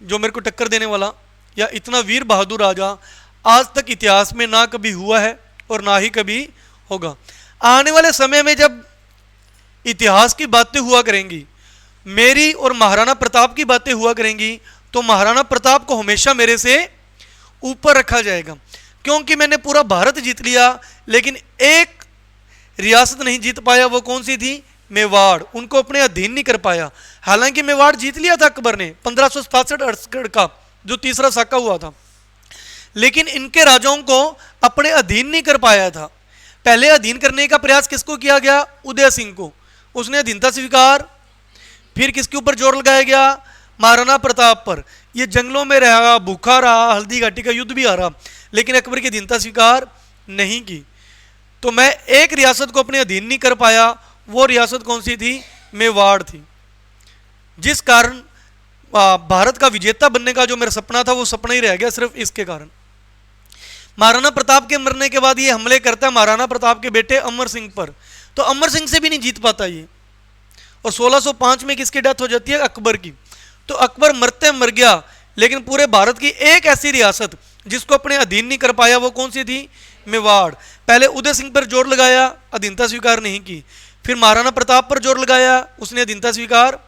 जो मेरे को टक्कर देने वाला, या इतना वीर बहादुर राजा आज तक इतिहास में ना कभी हुआ है और ना ही कभी होगा। आने वाले समय में जब इतिहास की बातें हुआ करेंगी, मेरी और महाराणा प्रताप की बातें हुआ करेंगी, तो महाराणा प्रताप को हमेशा मेरे से ऊपर रखा जाएगा, क्योंकि मैंने पूरा भारत जीत लिया लेकिन एक रियासत नहीं जीत पाया। वो कौन सी थी? मेवाड़। उनको अपने अधीन नहीं कर पाया। हालांकि मेवाड़ जीत लिया था अकबर ने 1567 का, जो तीसरा साका हुआ था, लेकिन इनके राजाओं को अपने अधीन नहीं कर पाया था। पहले अधीन करने का प्रयास किसको किया गया? उदय सिंह को। उसने अधीनता स्वीकार। फिर किसके ऊपर जोर लगाया गया? महाराणा प्रताप पर। ये जंगलों में रहा, भूखा रहा, हल्दी घाटी का युद्ध भी आ रहा, लेकिन अकबर की अधीनता स्वीकार नहीं की। तो मैं एक रियासत को अपने अधीन नहीं कर पाया। वो रियासत कौन सी थी? मेवाड़ थी। जिस कारण भारत का विजेता बनने का जो मेरा सपना था वो सपना ही रह गया, सिर्फ इसके कारण। महाराणा प्रताप के मरने के बाद ये हमले करता है महाराणा प्रताप के बेटे अमर सिंह पर। तो अमर सिंह से भी नहीं जीत पाता ये, और 1605 में किसकी डेथ हो जाती है? अकबर की। तो अकबर मरते मर गया, लेकिन पूरे भारत की एक ऐसी रियासत जिसको अपने अधीन नहीं कर पाया, वो कौन सी थी? मेवाड़। पहले उदय सिंह पर जोर लगाया, अधीनता स्वीकार नहीं की। फिर महाराणा प्रताप पर जोर लगाया, उसने अधीनता स्वीकार।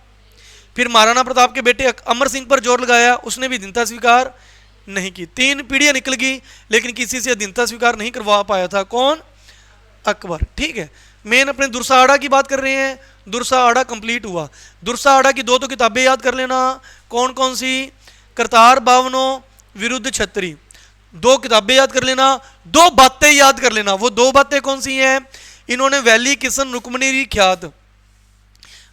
फिर महाराणा प्रताप के बेटे अमर सिंह पर जोर लगाया, उसने भी अधीनता स्वीकार नहीं की। 3 पीढ़ियां निकल गई, लेकिन किसी से अधीनता स्वीकार नहीं करवा पाया था। कौन? अकबर। ठीक है, मेन अपने दुर्साहड़ा की बात कर रहे हैं। दुर्साहड़ा कंप्लीट हुआ। दुर्साहड़ा की 2 तो किताबें याद कर लेना। कौन कौन सी? करतार बावनो, विरुद्ध छत्री। 2 किताबें याद कर लेना। 2 बातें याद कर लेना। वो 2 बातें कौन सी हैं? इन्होंने वैली किशन रुक्मणी ख्यात,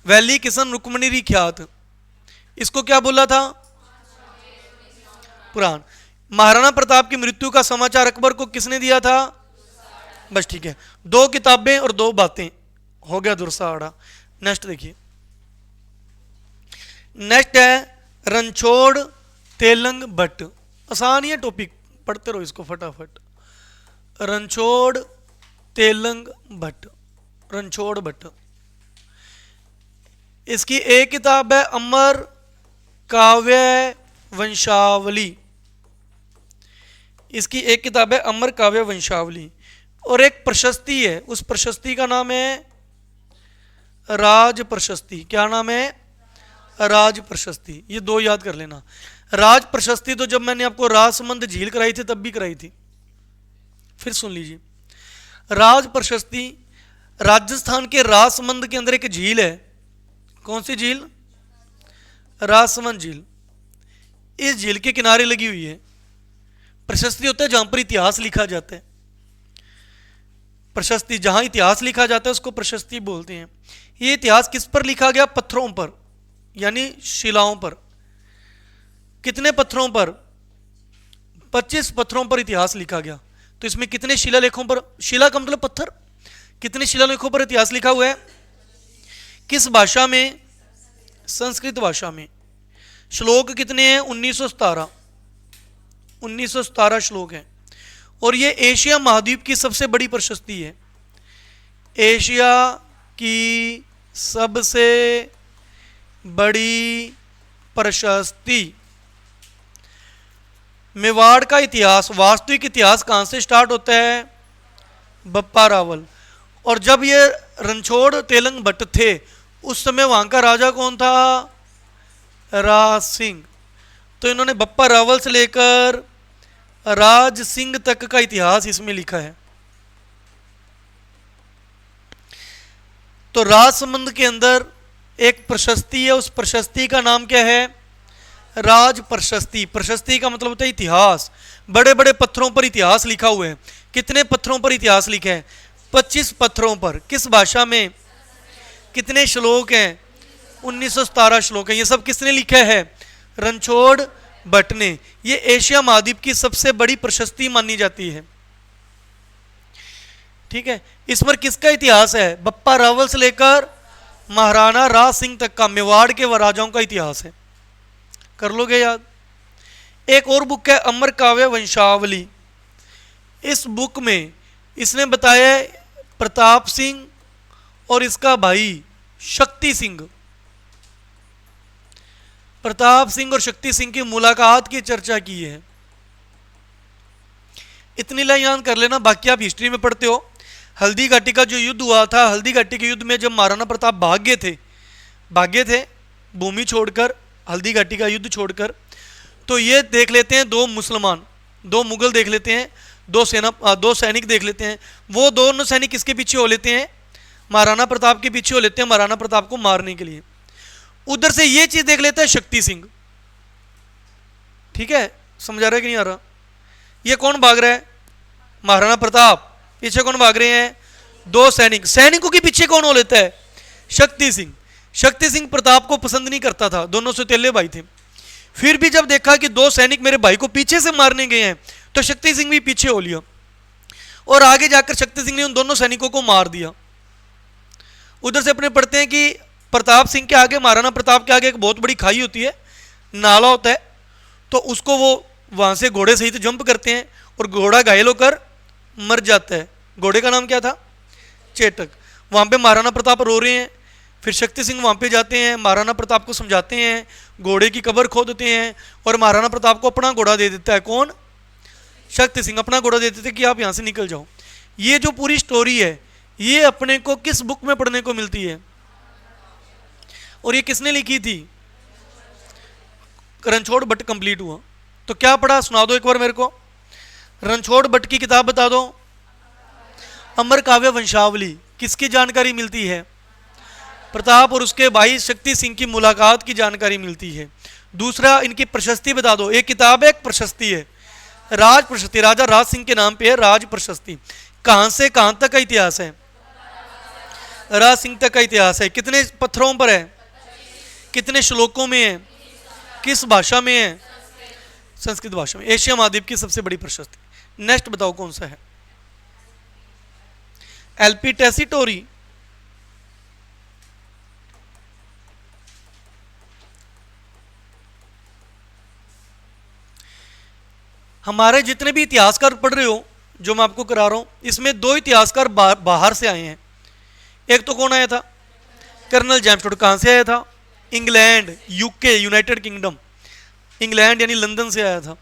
वैली किशन रुक्मणी ख्यात, इसको क्या बोला था? पुराण। महाराणा प्रताप की मृत्यु का समाचार अकबर को किसने दिया था? बस ठीक है, 2 किताबें और 2 बातें, हो गया दुर्साहड़ा। नेक्स्ट देखिए, नेक्स्ट है रणछोड़ तेलंग भट्ट। आसान ही है टॉपिक, पढ़ते रहो इसको फटाफट। रणछोड़ तेलंग भट्ट, रणछोड़ भट्ट। इसकी एक किताब है अमर काव्य वंशावली। इसकी एक किताब है अमर काव्य वंशावली, और एक प्रशस्ति है, उस प्रशस्ति का नाम है राज प्रशस्ति। क्या नाम है? राज प्रशस्ति। ये 2 याद कर लेना। राज प्रशस्ति तो जब मैंने आपको राजसमंद झील कराई थी तब भी कराई थी, फिर सुन लीजिए। राज प्रशस्ति राजस्थान के राजसमंद के अंदर एक झील है। कौन सी झील? राजसमंद झील। इस झील के किनारे लगी हुई है। प्रशस्ति होता है जहां पर इतिहास लिखा जाता है। प्रशस्ति जहां इतिहास लिखा जाता है उसको प्रशस्ति बोलते हैं। ये इतिहास किस पर लिखा गया? पत्थरों पर, यानी शिलाओं पर। कितने पत्थरों पर? 25 पत्थरों पर इतिहास लिखा गया। तो इसमें कितने शिलालेखों पर? शिला का मतलब पत्थर। कितने शिलालेखों पर इतिहास लिखा हुआ है? किस भाषा में? संस्कृत भाषा में। श्लोक कितने हैं? 1917। 1917 श्लोक हैं, और ये एशिया महाद्वीप की सबसे बड़ी प्रशस्ति है। एशिया की सबसे बड़ी प्रशस्ति। मेवाड़ का इतिहास, वास्तविक इतिहास कहाँ से स्टार्ट होता है? बप्पा रावल। और जब ये रणछोड़ तेलंग भट्ट थे उस समय वहाँ का राजा कौन था? राज सिंह। तो इन्होंने बप्पा रावल से लेकर राज सिंह तक का इतिहास इसमें लिखा है। तो राजसमंद के अंदर एक प्रशस्ति है, उस प्रशस्ति का नाम क्या है? राज प्रशस्ति। प्रशस्ति का मतलब होता है इतिहास। बड़े बड़े पत्थरों पर इतिहास लिखा हुआ है। कितने पत्थरों पर इतिहास लिखा है? 25 पत्थरों पर। किस भाषा में? कितने श्लोक हैं? 1917 श्लोक हैं। ये सब किसने लिखा है? रणछोड़ भट्ट ने। ये एशिया महाद्वीप की सबसे बड़ी प्रशस्ति मानी जाती है। ठीक है, इस पर किसका इतिहास है? बप्पा रावल से लेकर महाराणा राज सिंह तक का, मेवाड़ के राजाओं का इतिहास है। कर लोगे याद? एक और बुक है अमर काव्य वंशावली। इस बुक में इसने बताया प्रताप सिंह और इसका भाई शक्ति सिंह, प्रताप सिंह और शक्ति सिंह की मुलाकात की चर्चा की है। इतनी लाइन याद कर लेना, बाकी आप हिस्ट्री में पढ़ते हो। हल्दी घाटी का जो युद्ध हुआ था, हल्दी घाटी के युद्ध में जब महाराणा प्रताप भागे थे भूमि छोड़कर, हल्दी घाटी का युद्ध छोड़कर, तो ये देख लेते हैं दो मुसलमान, दो मुगल देख लेते हैं, दो सैनिक देख लेते हैं। वो दोनों सैनिक किसके पीछे हो लेते हैं? महाराणा प्रताप के पीछे हो लेते हैं, महाराणा प्रताप को मारने के लिए। उधर से ये चीज देख लेता है शक्ति सिंह। ठीक है, समझा रहा है कि नहीं आ रहा? ये कौन भाग रहा है? महाराणा प्रताप। पीछे कौन भाग रहे हैं? दो सैनिक। सैनिकों के पीछे कौन हो लेता है? शक्ति सिंह। शक्ति सिंह प्रताप को पसंद नहीं करता था, दोनों सौतेले भाई थे। फिर भी जब देखा कि दो सैनिक मेरे भाई को पीछे से मारने गए हैं, तो शक्ति सिंह भी पीछे हो लिया और आगे जाकर शक्ति सिंह ने उन दोनों सैनिकों को मार दिया। उधर से अपने पढ़ते हैं कि प्रताप सिंह के आगे, महाराणा प्रताप के आगे एक बहुत बड़ी खाई होती है, नाला होता है, तो उसको वो वहां से घोड़े सहित जंप करते हैं और घोड़ा घायल होकर मर जाता है। घोड़े का नाम क्या था? चेटक। वहां पे महाराणा प्रताप रो रहे हैं। फिर शक्ति सिंह वहां पे जाते हैं, महाराणा प्रताप को समझाते हैं, घोड़े की कब्र खोदते हैं और महाराणा प्रताप को अपना घोड़ा दे देता है। कौन? शक्ति सिंह अपना घोड़ा दे देते हैं कि आप यहां से निकल जाओ। ये जो पूरी स्टोरी है, ये अपने को किस बुक में पढ़ने को मिलती है? और ये किसने लिखी थी? रणछोड़ भट्ट। कंप्लीट हुआ तो क्या पढ़ा? सुना दो एक बार मेरे को। रणछोड़ भट्ट की किताब बता दो। अमर काव्य वंशावली। किसकी जानकारी मिलती है? प्रताप और उसके भाई शक्ति सिंह की मुलाकात की जानकारी मिलती है। दूसरा, इनकी प्रशस्ति बता दो। एक किताब है, एक प्रशस्ति है, राज प्रशस्ति। राजा राज सिंह के नाम पे है राज प्रशस्ति। कहां से कहां तक का इतिहास है? राज सिंह तक का इतिहास है। कितने पत्थरों पर है? कितने श्लोकों में है? किस भाषा में है? संस्कृत भाषा में। एशिया महाद्वीप की सबसे बड़ी प्रशस्ति। नेक्स्ट बताओ कौन सा है? LP Tessitori. हमारे जितने भी इतिहासकार पढ़ रहे हो, जो मैं आपको करा रहा हूं, इसमें दो इतिहासकार बाहर से आए हैं। एक तो कौन आया था? Colonel James Tod. कहां से आया था? England, UK, United Kingdom. England यानी लंदन से आया था।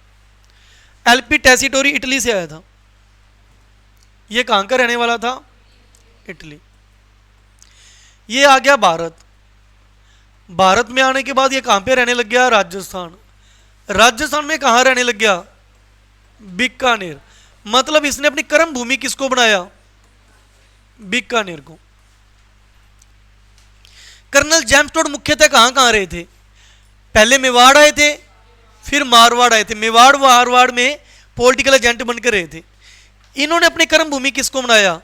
एलपी टेसिटोरी इटली से आया था। ये कहां का रहने वाला था? इटली। ये आ गया भारत। भारत में आने के बाद ये कहां पे रहने लग गया? राजस्थान। राजस्थान में कहां रहने लग गया? बीकानेर। मतलब इसने अपनी कर्म भूमि किसको बनाया? बीकानेर को। कर्नल जेम्स टोड मुख्यतः कहां कहां रहे थे? पहले मेवाड़ आए थे, फिर मारवाड़ आए थे। मेवाड़ मारवाड़ में पॉलिटिकल एजेंट बनकर रहे थे। इन्होंने अपनी कर्म भूमि किसको बनाया?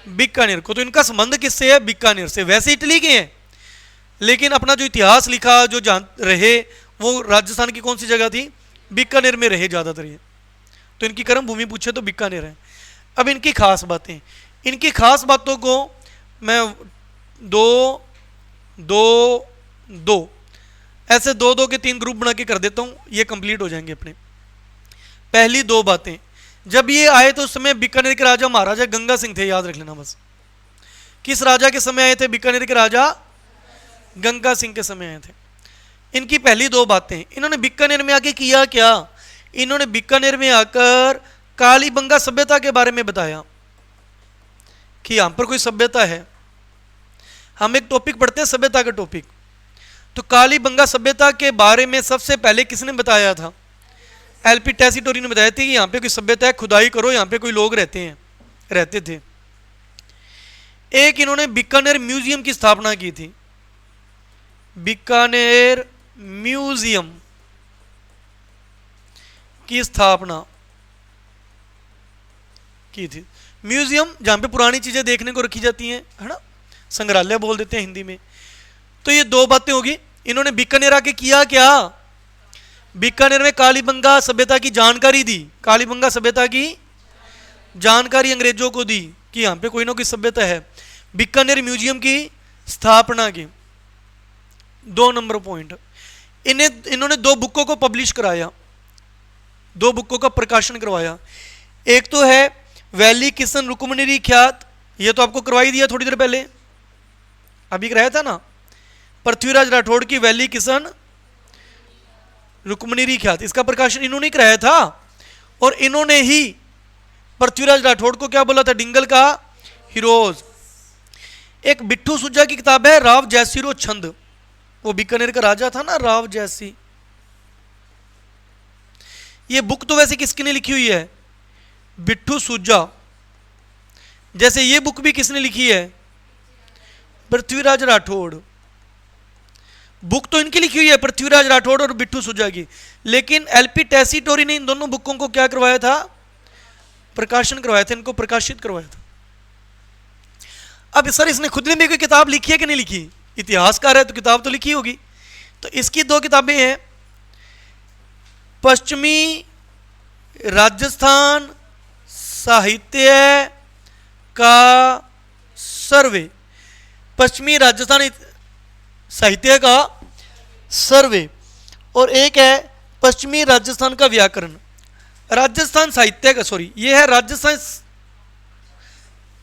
बीकानेर को। तो इनका संबंध किससे है? बीकानेर से। वैसे इटली के हैं, लेकिन अपना जो इतिहास लिखा, जो जान रहे, वो राजस्थान की कौन सी जगह थी? बीकानेर में रहे ज्यादातर ये। तो इनकी कर्म भूमि पूछे तो बीकानेर है। अब इनकी खास बातें, इनकी खास बातों को मैं ऐसे दो के तीन ग्रुप बना के कर देता हूं, ये कंप्लीट हो जाएंगे अपने। पहली दो बातें, जब ये आए तो उस समय बीकानेर के राजा महाराजा गंगा सिंह थे, याद रख लेना बस। किस राजा के समय आए थे? बीकानेर के राजा गंगा सिंह के समय आए थे। इनकी पहली दो बातें, इन्होंने बीकानेर में आके किया क्या? इन्होंने बीकानेर में आकर कालीबंगा सभ्यता के बारे में बताया कि यहां पर कोई सभ्यता है। हम एक टॉपिक पढ़ते हैं, सभ्यता का टॉपिक। तो कालीबंगा सभ्यता के बारे में सबसे पहले किसने बताया था? एलपी टेसिटोरी ने बताया था कि यहां पे कोई सभ्यता है, खुदाई करो, यहां पे कोई लोग रहते थे। एक इन्होंने बीकानेर म्यूजियम की स्थापना की थी। बीकानेर म्यूजियम की स्थापना की थी। म्यूजियम जहां पे पुरानी चीजें देखने को रखी जाती हैं, है ना, संग्रहालय बोल देते हैं हिंदी में। तो ये दो बातें होगी। इन्होंने बीकानेर आके किया क्या? बीकानेर में कालीबंगा सभ्यता की जानकारी दी। कालीबंगा सभ्यता की जानकारी अंग्रेजों को दी कि यहां पे कोई ना कोई सभ्यता है। बीकानेर म्यूजियम की स्थापना की। 2 नंबर पॉइंट, इन्होंने 2 बुकों को पब्लिश कराया। दो बुकों का प्रकाशन करवाया। एक तो है वैली किशन रुक्मणी ख्यात, ये तो आपको करवाई दिया थोड़ी देर पहले, अभी कराया था ना, पृथ्वीराज राठौड़ की वैली किशन रुक्मणी ख्यात, इसका प्रकाशन इन्होंने कराया था। और इन्होंने ही पृथ्वीराज राठौड़ को क्या बोला था, डिंगल का हीरोज। एक बिट्ठू सुजा की किताब है राव जयसिरो छंद, वो बीकानेर का राजा था ना राव जयसी। ये बुक तो वैसे किसकी ने लिखी हुई है, बिट्ठू सुजा। जैसे ये बुक भी किसने लिखी है, पृथ्वीराज राठौड़। बुक तो इनकी लिखी हुई है पृथ्वीराज राठौड़ और बिट्ठू सुजा की, लेकिन एलपी टेसीटोरी ने इन दोनों बुकों को क्या करवाया था, प्रकाशन करवाया था, इनको प्रकाशित करवाया था। अब सर इसने खुद ने भी कोई किताब लिखी है कि नहीं लिखी, इतिहासकार है तो किताब तो लिखी होगी। तो इसकी दो किताबें हैं, पश्चिमी राजस्थान साहित्य का सर्वे, पश्चिमी राजस्थान साहित्य का सर्वे, और एक है पश्चिमी राजस्थान का व्याकरण। राजस्थान साहित्य का, सॉरी ये है राजस्थान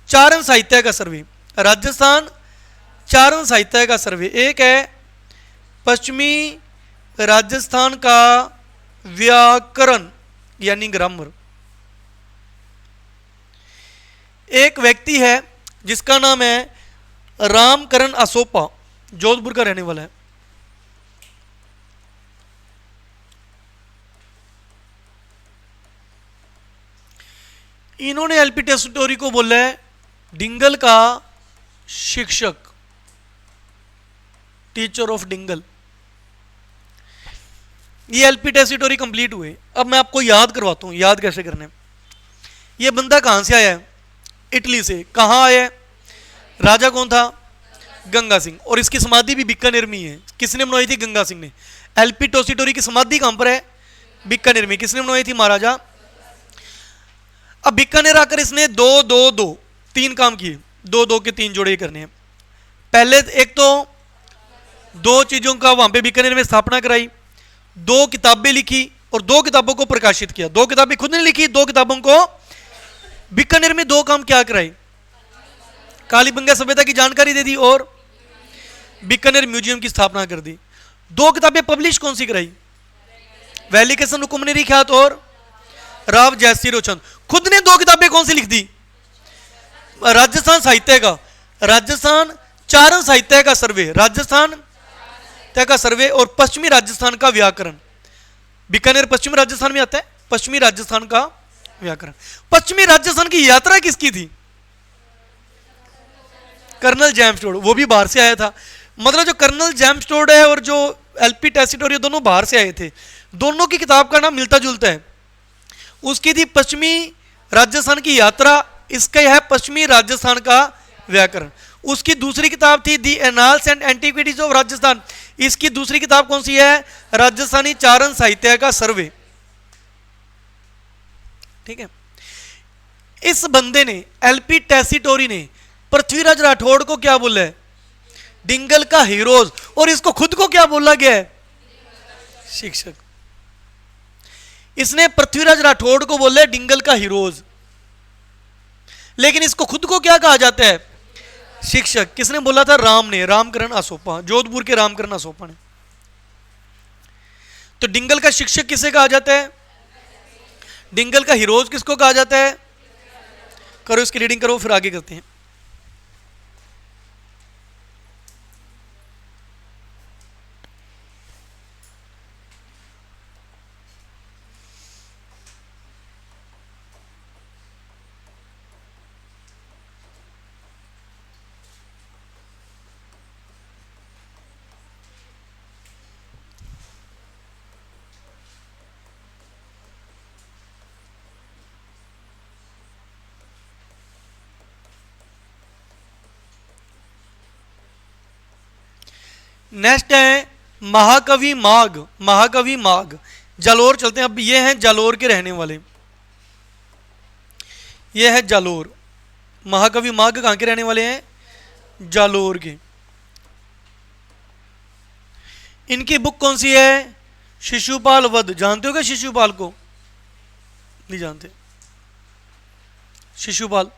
चारण साहित्य का सर्वे, राजस्थान चारण साहित्य का सर्वे। एक है पश्चिमी राजस्थान का व्याकरण यानी ग्रामर। एक व्यक्ति है जिसका नाम है रामकरण असोपा, जोधपुर का रहने वाला है। इन्होंने एलपी टेसीटोरी को बोला है डिंगल का शिक्षक, टीचर ऑफ डिंगल। ये एलपी टेसीटोरी कंप्लीट हुए। अब मैं आपको याद करवाता हूं, याद कैसे करने। ये बंदा कहां से आया है, इटली से। कहां आया है, राजा कौन था, गंगा सिंह, और इसकी समाधि भी बीकानेर में ही है। किसने बनवाई थी, गंगा सिंह ने। एलपी टेसीटोरी की समाधि कहां पर है, बीकानेर में। किसने बनवाई थी, महाराजा। अब बीकानेर आकर इसने दो दो दो तीन काम किए, दो दो के तीन जोड़े करने हैं। पहले एक तो दो चीजों का वहां पे बीकानेर में स्थापना कराई, दो किताबें लिखी और दो किताबों को प्रकाशित किया। दो किताबें खुद ने लिखी, दो किताबों को बीकानेर में दो काम क्या कराई, कालीबंगा सभ्यता की जानकारी दे दी और बीकानेर म्यूजियम की स्थापना कर दी। दो किताबें पब्लिश कौन सी कराई, वैली किशन रुक्मणी ख्यात और राव जयसिरो छंद। खुद ने दो किताबें कौन सी लिख दी, राजस्थान साहित्य का, राजस्थान चारण साहित्य का सर्वे, राजस्थान का सर्वे, और पश्चिमी राजस्थान का व्याकरण। बीकानेर पश्चिमी राजस्थान में आता है, पश्चिमी राजस्थान का व्याकरण। पश्चिमी राजस्थान की यात्रा किसकी थी, कर्नल जेम्स टोड, वो भी बाहर से आया था। मतलब जो कर्नल जेम्स टोड है और जो एलपी टेसीटोरी दोनों बाहर से आए थे। दोनों की किताब का नाम मिलता जुलता है। उसकी थी पश्चिमी राजस्थान की यात्रा, इसका है पश्चिमी राजस्थान का व्याकरण। उसकी दूसरी किताब थी the annals and antiquities of Rajasthan, इसकी दूसरी किताब कौन सी है, राजस्थानी चारण साहित्य का सर्वे। ठीक है। इस बंदे ने, एलपी टेसीटोरी ने, पृथ्वीराज राठौड़ को क्या बोला है, डिंगल का हीरोज, और इसको खुद को क्या बोला गया है, शिक्षक। इसने पृथ्वीराज राठौड़ को बोला है डिंगल का हीरोज, लेकिन इसको खुद को क्या कहा जाता है, शिक्षक। किसने बोला था, राम ने, रामकरण असोपा, जोधपुर के रामकरण असोपा ने। तो डिंगल का शिक्षक किसे कहा जाता है, डिंगल का हीरोज किसको कहा जाता है। करो इसकी रीडिंग करो, फिर आगे करते हैं। नेक्स्ट है महाकवि माघ, महाकवि माघ। जालोर चलते हैं। अब ये हैं जालोर के रहने वाले, ये है जालोर। महाकवि माघ कहाँ के रहने वाले हैं, जालोर के। इनकी बुक कौन सी है, शिशुपाल वध। जानते हो क्या शिशुपाल को, नहीं जानते। शिशुपाल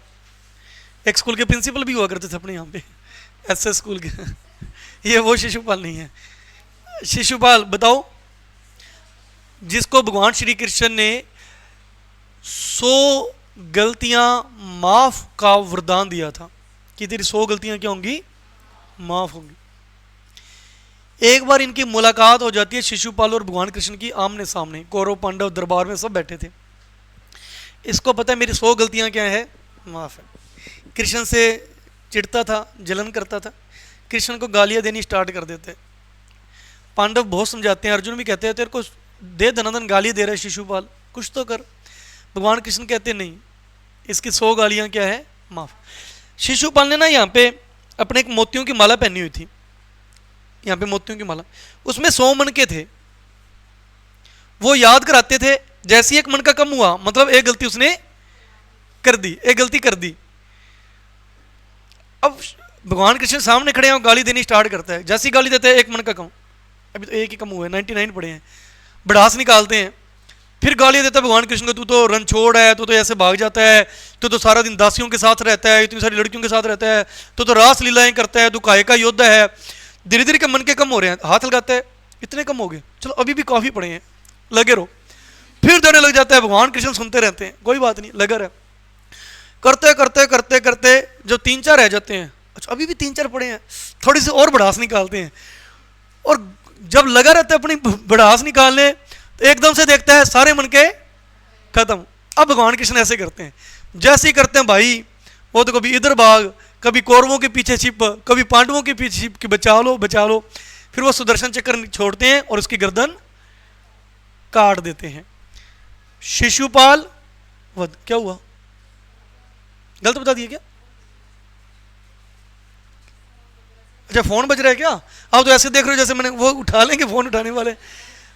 एक स्कूल के प्रिंसिपल भी हुआ करते थे अपने यहाँ पे, एसएस स्कूल के। ये वो शिशुपाल नहीं है। शिशुपाल बताओ, जिसको भगवान श्री कृष्ण ने 100 गलतियां माफ का वरदान दिया था कि तेरी 100 गलतियां क्या होंगी, माफ होंगी। एक बार इनकी मुलाकात हो जाती है शिशुपाल और भगवान कृष्ण की आमने सामने, कौरव पांडव दरबार में सब बैठे थे। इसको पता है मेरी 100 गलतियां क्या है, माफ है। कृष्ण से चिढ़ता था, जलन करता था, कृष्ण को गालियां देनी स्टार्ट कर देते। पांडव बहुत समझाते हैं, अर्जुन भी कहते हैं तेरे को दे धनाधन गाली दे रहा है शिशुपाल, कुछ तो कर। भगवान कृष्ण कहते नहीं, इसकी 100 गालियां क्या है, माफ। शिशुपाल ने ना यहाँ पे अपने एक मोतियों की माला पहनी हुई थी, यहाँ पे मोतियों की माला, उसमें 100 मनके थे। वो याद कराते थे, जैसे ही एक मनका कम हुआ मतलब एक गलती उसने कर दी, एक गलती कर दी। अब भगवान कृष्ण सामने खड़े हैं, गाली देनी स्टार्ट करता है। जैसी गाली देते हैं एक मनका कम, अभी तो एक ही कम हुआ है, 99 पड़े हैं, भड़ास निकालते हैं। फिर गाली देता है भगवान कृष्ण को, तू तो रणछोड़ है, तू तो ऐसे भाग जाता है, तू तो सारा दिन दासियों के साथ रहता है, इतनी सारी लड़कियों के साथ रहता है, तू तो रास लीलाएं करता है, तू काय का योद्धा है। धीरे धीरे के मन के कम हो रहे हैं, हाथ लगाता है, इतने कम हो गए, चलो अभी भी काफ़ी पड़े हैं, लगे रहो। फिर देने लग जाता है, भगवान कृष्ण सुनते रहते हैं, कोई बात नहीं, लगा रहे। करते करते करते करते जो 3-4 रह जाते हैं, अच्छा अभी भी 3-4 पड़े हैं, थोड़ी सी और भड़ास निकालते हैं। और जब लगा रहता है अपनी भड़ास निकालने, तो एकदम से देखता है सारे मन के खत्म। अब भगवान कृष्ण ऐसे करते हैं, जैसे ही करते हैं भाई, वो तो कभी इधर भाग, कभी कौरवों के पीछे छिप, कभी पांडवों के पीछे छिप कि बचा लो बचा लो। फिर वो सुदर्शन चक्र छोड़ते हैं और उसकी गर्दन काट देते हैं। शिशुपाल वध। क्या हुआ, गलत बता दिया क्या? अच्छा फोन बज रहा है क्या? आप तो ऐसे देख रहे हो जैसे मैंने वो उठा लेंगे फोन उठाने वाले।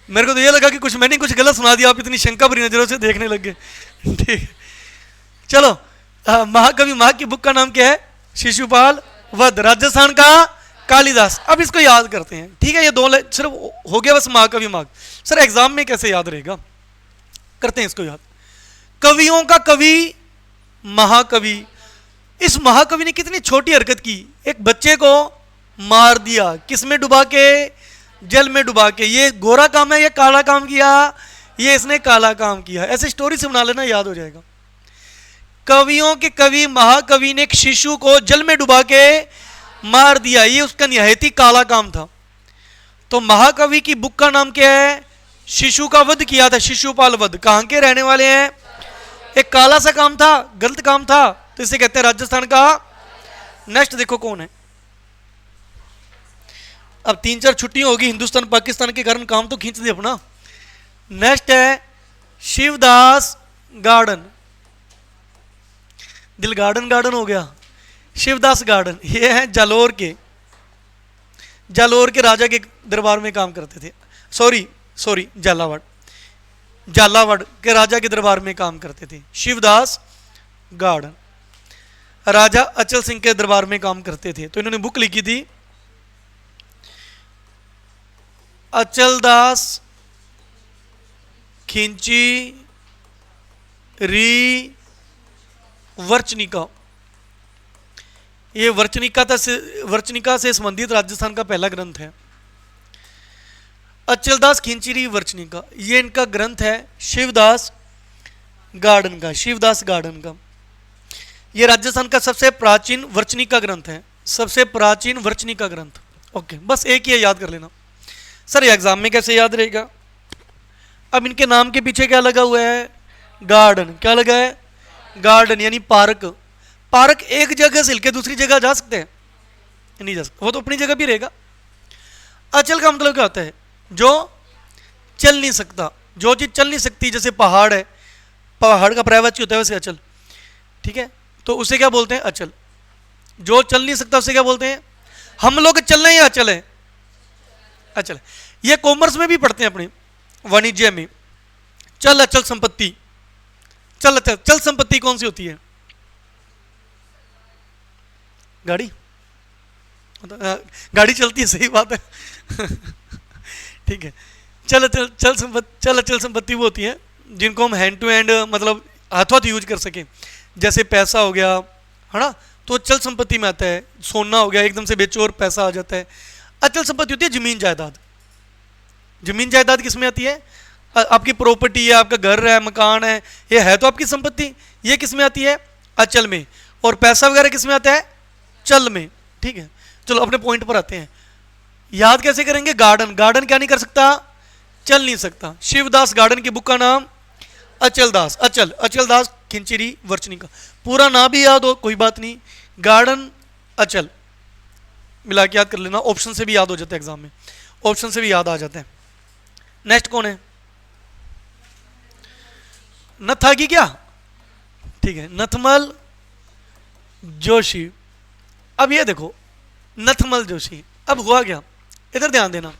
मेरे को तो ये लगा कि कुछ मैंने कुछ गलत सुना दिया, आप इतनी शंका भरी नजरों से देखने लग गए। ठीक, चलो महाकवि महा की बुक का नाम क्या है? शिशुपाल वध, राजस्थान का कालिदास। अब इसको याद करते हैं, ठीक है? ये 2 सिर्फ हो गया बस महाकवि महा। सर एग्जाम में कैसे याद रहेगा? करते हैं इसको याद। कवियों का कवि महाकवि। इस महाकवि ने कितनी छोटी हरकत की, एक बच्चे को मार दिया, किसमें डुबा के? जल में डुबा के। ये गोरा काम है, ये काला काम किया, ये इसने काला काम किया। ऐसे स्टोरी से बना लेना, याद हो जाएगा। कवियों के कवि महाकवि ने एक शिशु को जल में डुबा के मार दिया, ये उसका निहायती काला काम था। तो महाकवि की बुक का नाम क्या है? शिशु का वध किया था, शिशुपाल वध। कहां के रहने वाले हैं? एक काला सा काम था, गलत काम था, तो इसे कहते हैं राजस्थान का। नेक्स्ट देखो कौन है। अब 3-4 छुट्टियां होगी, हिंदुस्तान पाकिस्तान के कारण काम तो खींच दे अपना। नेक्स्ट है शिवदास गार्डन। दिल गार्डन गार्डन हो गया, शिवदास गार्डन। ये है जालोर के, जालोर के राजा के दरबार में काम करते थे। सॉरी झालावाड़, झालावाड़ के राजा के दरबार में काम करते थे। शिवदास गार्डन राजा अचल सिंह के दरबार में काम करते थे। तो इन्होंने बुक लिखी थी अचलदास खिंची री वर्चनिका। ये वर्चनिका से संबंधित राजस्थान का पहला ग्रंथ है। अचलदास खिंचीरी वर्चनिका, ये इनका ग्रंथ है शिवदास गार्डन का। शिवदास गार्डन का ये राजस्थान का सबसे प्राचीन वर्चनिका ग्रंथ है, सबसे प्राचीन वर्चनिका ग्रंथ। ओके, बस एक ही है, याद कर लेना। सर एग्जाम में कैसे याद रहेगा? अब इनके नाम के पीछे क्या लगा हुआ है? गार्डन। क्या लगा है? गार्डन यानी पार्क। पार्क एक जगह से हिलके दूसरी जगह जा सकते हैं? नहीं जा सकते, वो तो अपनी जगह भी रहेगा। अचल का मतलब क्या होता है? जो चल नहीं सकता, जो चीज चल नहीं सकती, जैसे पहाड़ है, पहाड़ का पर्यायवाची होता है वैसे अचल, ठीक है? तो उसे क्या बोलते हैं? अचल। जो चल नहीं सकता उसे क्या बोलते हैं? हम लोग चल रहे हैं, अचल है, अचल। ये कॉमर्स में भी पढ़ते हैं अपने वाणिज्य में। चल अचल संपत्ति, चल अचल। चल संपत्ति कौन सी होती है? गाड़ी, गाड़ी चलती है, सही बात है। ठीक है, चल अचल संपत्ति वो होती है जिनको हम हैंड टू हैंड मतलब हाथों हाथ यूज कर सकें, जैसे पैसा हो गया, है ना, तो अचल संपत्ति में आता है। सोना हो गया, एकदम से बेचो और पैसा आ जाता है। अचल संपत्ति होती है जमीन जायदाद। जमीन जायदाद किस में आती है? आपकी प्रॉपर्टी है, आपका घर है, मकान है, ये है तो आपकी संपत्ति। ये किस में आती है? अचल में। और पैसा वगैरह किस में आता है? चल में। ठीक है, चलो अपने पॉइंट पर आते हैं। याद कैसे करेंगे? गार्डन, गार्डन क्या नहीं कर सकता? चल नहीं सकता। शिवदास गार्डन की बुक का नाम अचल दास। अचल, अचल दास खिंचिरी वर्चनी का पूरा नाम भी याद हो कोई बात नहीं, गार्डन अचल मिला के याद कर लेना। ऑप्शन से भी याद हो जाता है एग्जाम में, ऑप्शन से भी याद आ जाते हैं। नेक्स्ट कौन है? नथागी क्या? ठीक है, नथमल जोशी। अब ये देखो नथमल जोशी, अब हुआ क्या, इधर ध्यान देना।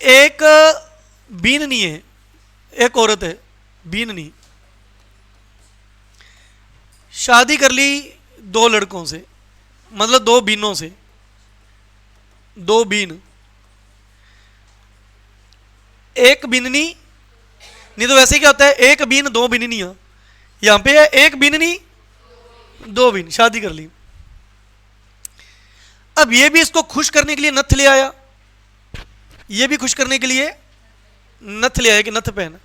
एक बीननी है, एक औरत है बीननी, शादी कर ली दो लड़कों से, मतलब दो बीनों से, दो बीन। एक बीननी, नहीं तो वैसे क्या होता है, एक बीन दो बीननियां, यहां पे है एक बीननी दो बीन, शादी कर ली। अब ये भी इसको खुश करने के लिए नथ ले आया, ये भी खुश करने के लिए नथ ले आया कि नथ पहन।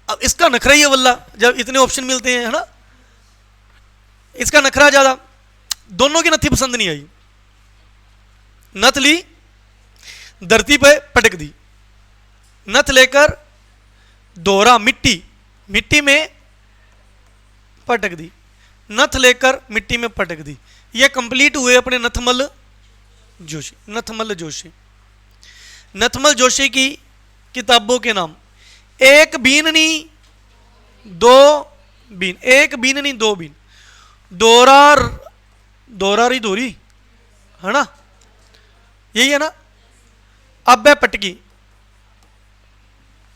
अब इसका नखरा ही है वल्ला, जब इतने ऑप्शन मिलते हैं, है ना, इसका नखरा ज्यादा। दोनों की नथी पसंद नहीं आई, नथ ली धरती पे पटक दी, नथ लेकर दोहरा मिट्टी, मिट्टी में पटक दी, नथ लेकर मिट्टी में पटक दी। ये कंप्लीट हुए अपने नथमल जोशी। नथमल जोशी, नथमल जोशी की किताबों के नाम, एक बीननी दो बीन, एक बीननी दो बीन, दोरार, दोरारी दोरी, है ना, यही है ना। अब है पटकी,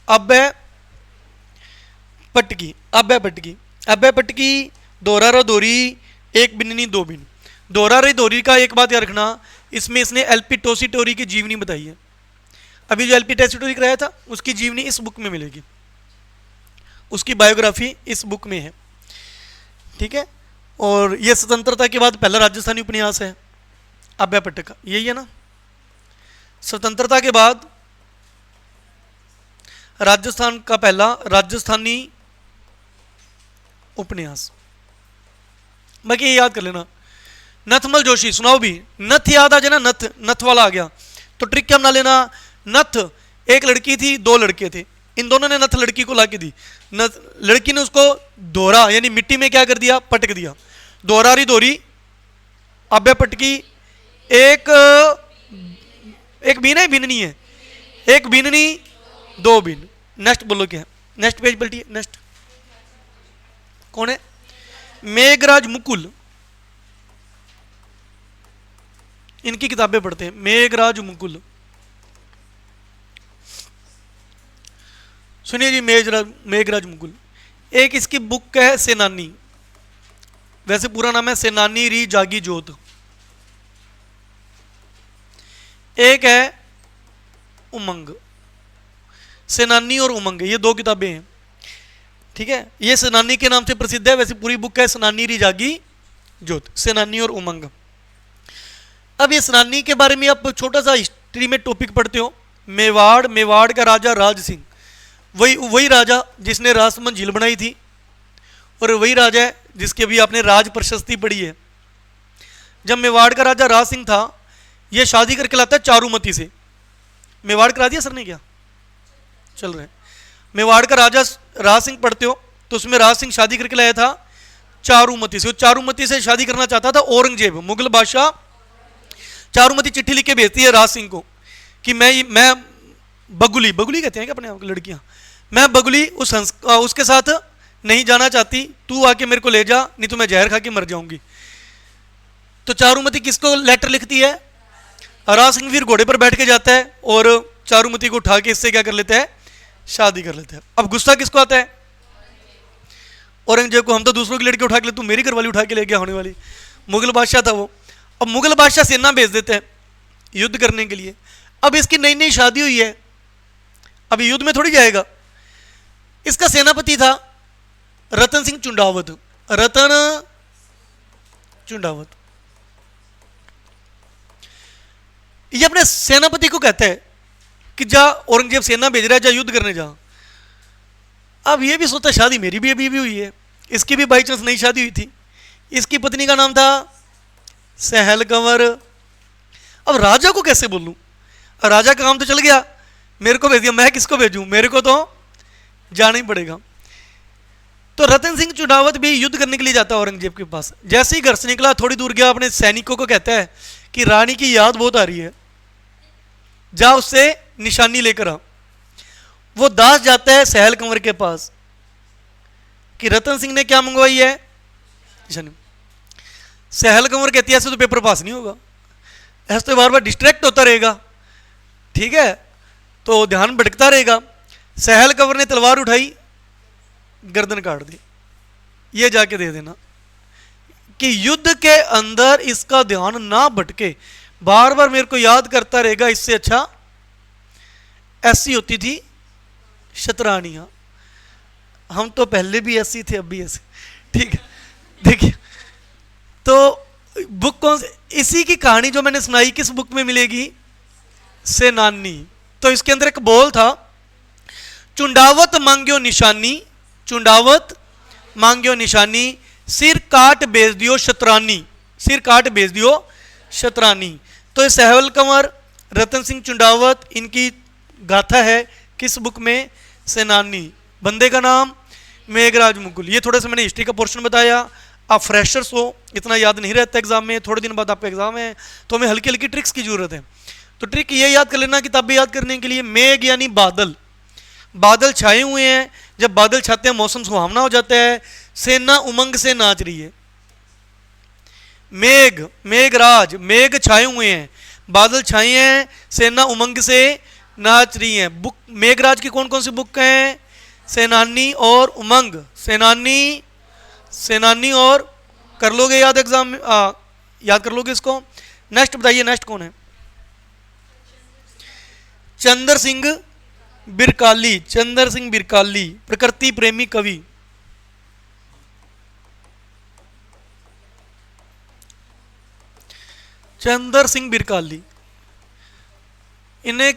अब है पटकी, अब है पटकी, अब है पटकी, दोरारा दोरी, एक बिननी दो बिन। दोरारी दोरी का एक बात याद रखना, इसमें इसने एलपी टोसीटोरी की जीवनी बताई है। अभी जो एलपी टोसीटोरी कराया था उसकी जीवनी इस बुक में मिलेगी, उसकी बायोग्राफी इस बुक में है। ठीक है, और यह स्वतंत्रता के बाद पहला राजस्थानी उपन्यास है अभय पट्टक का, यही है ना। स्वतंत्रता के बाद राजस्थान का पहला राजस्थानी उपन्यास। बाकी ये याद कर लेना। नथमल जोशी सुनाओ भी, नथ याद आ जाए ना, नथ, नथ वाला आ गया तो ट्रिक क्या बना लेना। नथ, एक लड़की थी दो लड़के थे, इन दोनों ने नथ लड़की को लाके दी, नथ लड़की ने उसको दोहरा यानी मिट्टी में क्या कर दिया, पटक दिया। दोहरारी दोरी, अभय पटकी, एक एक बीन है, बीननी है, एक बीननी दो बीन। नेक्स्ट बोलो क्या है, नेक्स्ट पेज पलटिए। नेक्स्ट कौन है? मेघराज मुकुल, इनकी किताबें पढ़ते हैं। मेघराज मुकुल, सुनिए जी, मेघराज मुकुल। एक इसकी बुक है सेनानी, वैसे पूरा नाम है सेनानी री जागी जोत। एक है उमंग, सेनानी और उमंग, ये दो किताबें हैं। ठीक है, ये सेनानी के नाम से प्रसिद्ध है, वैसे पूरी बुक है सेनानी री जागी जोत, सेनानी और उमंग। अब ये सेनानी के बारे में आप छोटा सा हिस्ट्री में टॉपिक पढ़ते हो। मेवाड़, मेवाड़ का राजा राज सिंह, वही राजा जिसने राजसमंद झील बनाई थी, और वही राजा है जिसके भी आपने राज प्रशस्ति पढ़ी है। जब मेवाड़ का राजा राज सिंह था, यह शादी करके लाता है चारूमती से। मेवाड़ करा दिया सर ने क्या? चल रहे हैं। मेवाड़ का राजा राज सिंह पढ़ते हो तो उसमें राज सिंह शादी करके लाया था चारूमती से। वो चारूमती से शादी करना चाहता था औरंगजेब, मुगल बादशाह। चारूमती चिट्ठी लिख के भेजती है राज सिंह को कि मैं बगुली, बगुली कहते हैं क्या अपने आप लड़कियां, मैं बगुली उसके साथ नहीं जाना चाहती, तू आके मेरे को ले जा, नहीं तो मैं जहर खा के मर जाऊंगी। तो चारूमती किसको लेटर लिखती है? राज सिंह फिर घोड़े पर बैठ के जाता है और चारूमती को उठा के इससे क्या कर लेता है, शादी कर लेता है। अब गुस्सा किसको आता है? औरंगजेब को। हम तो दूसरों की लड़की उठा के ले, तू मेरी घरवाली उठा के ले गया होने वाली। मुगल बादशाह था वो। अब मुगल बादशाह सेना भेज देते हैं युद्ध करने के लिए। अब इसकी नई नई शादी हुई है, अभी युद्ध में थोड़ी जाएगा। इसका सेनापति था रतन सिंह चुंडावत, रतन चुंडावत। ये अपने सेनापति को कहता है कि जा औरंगजेब सेना भेज रहा है, जा युद्ध करने जा। अब ये भी सोचता शादी मेरी भी अभी भी हुई है, इसकी भी बाई चांस नई शादी हुई थी। इसकी पत्नी का नाम था सहल कंवर। अब राजा को कैसे बोलूं, राजा का काम तो चल गया, मेरे को भेज दिया, मैं किसको भेजूं, मेरे को तो जाना ही पड़ेगा। तो रतन सिंह चुंडावत भी युद्ध करने के लिए जाता है औरंगजेब के पास। जैसे ही घर से निकला, थोड़ी दूर गया, अपने सैनिकों को कहता है कि रानी की याद बहुत आ रही है, जा उससे निशानी लेकर आ। वो दास जाता है सहल कंवर के पास कि रतन सिंह ने क्या मंगवाई है निशानी। सहल कंवर कहती है ऐसे तो पेपर पास नहीं होगा, ऐसे तो बार बार डिस्ट्रैक्ट होता रहेगा, ठीक है, तो ध्यान भटकता रहेगा। सहल कंवर ने तलवार उठाई, गर्दन काट दी। ये जाके दे देना कि युद्ध के अंदर इसका ध्यान ना भटके, बार बार मेरे को याद करता रहेगा, इससे अच्छा ऐसी होती थी शतरानियां। हम तो पहले भी ऐसी थे, अब भी ऐसे, ठीक है। देखिए तो बुक कौन से, इसी की कहानी जो मैंने सुनाई किस बुक में मिलेगी, सेनानी। तो इसके अंदर एक बोल था, चुंडावत मांग्यो निशानी, चुंडावत मांग्यो निशानी, सिर काट भेज दियो शतरानी, सिर काट भेज दियो शतरानी। तो ये सहल कंवर, रतन सिंह चुंडावत, इनकी गाथा है किस बुक में, सेनानी। बंदे का नाम मेघराज मुकुल। ये थोड़ा सा मैंने हिस्ट्री का पोर्शन बताया, आप फ्रेशर्स हो, इतना याद नहीं रहता एग्जाम में, थोड़े दिन बाद आपका एग्जाम है, तो हमें हल्की हल्की ट्रिक्स की जरूरत है। तो ट्रिक ये याद कर लेना, किताबें याद करने के लिए, मेघ यानी बादल, बादल छाए हुए हैं, जब बादल छाते हैं मौसम सुहावना हो जाता है, सेना उमंग से नाच रही है। मेघ, मेघराज, मेघ छाए हुए हैं, बादल छाए हैं, सेना उमंग से नाच रही है। बुक मेघराज की कौन कौन सी बुक हैं, सेनानी और उमंग। सेनानी, सेनानी और कर लोगे याद एग्जाम में, याद कर लोगे इसको। नेक्स्ट बताइए, नेक्स्ट कौन है, चंद्र सिंह बिरकाली, चंद्र सिंह बिरकाली, प्रकृति प्रेमी कवि। चंद्र सिंह बिरकाली, इन्हें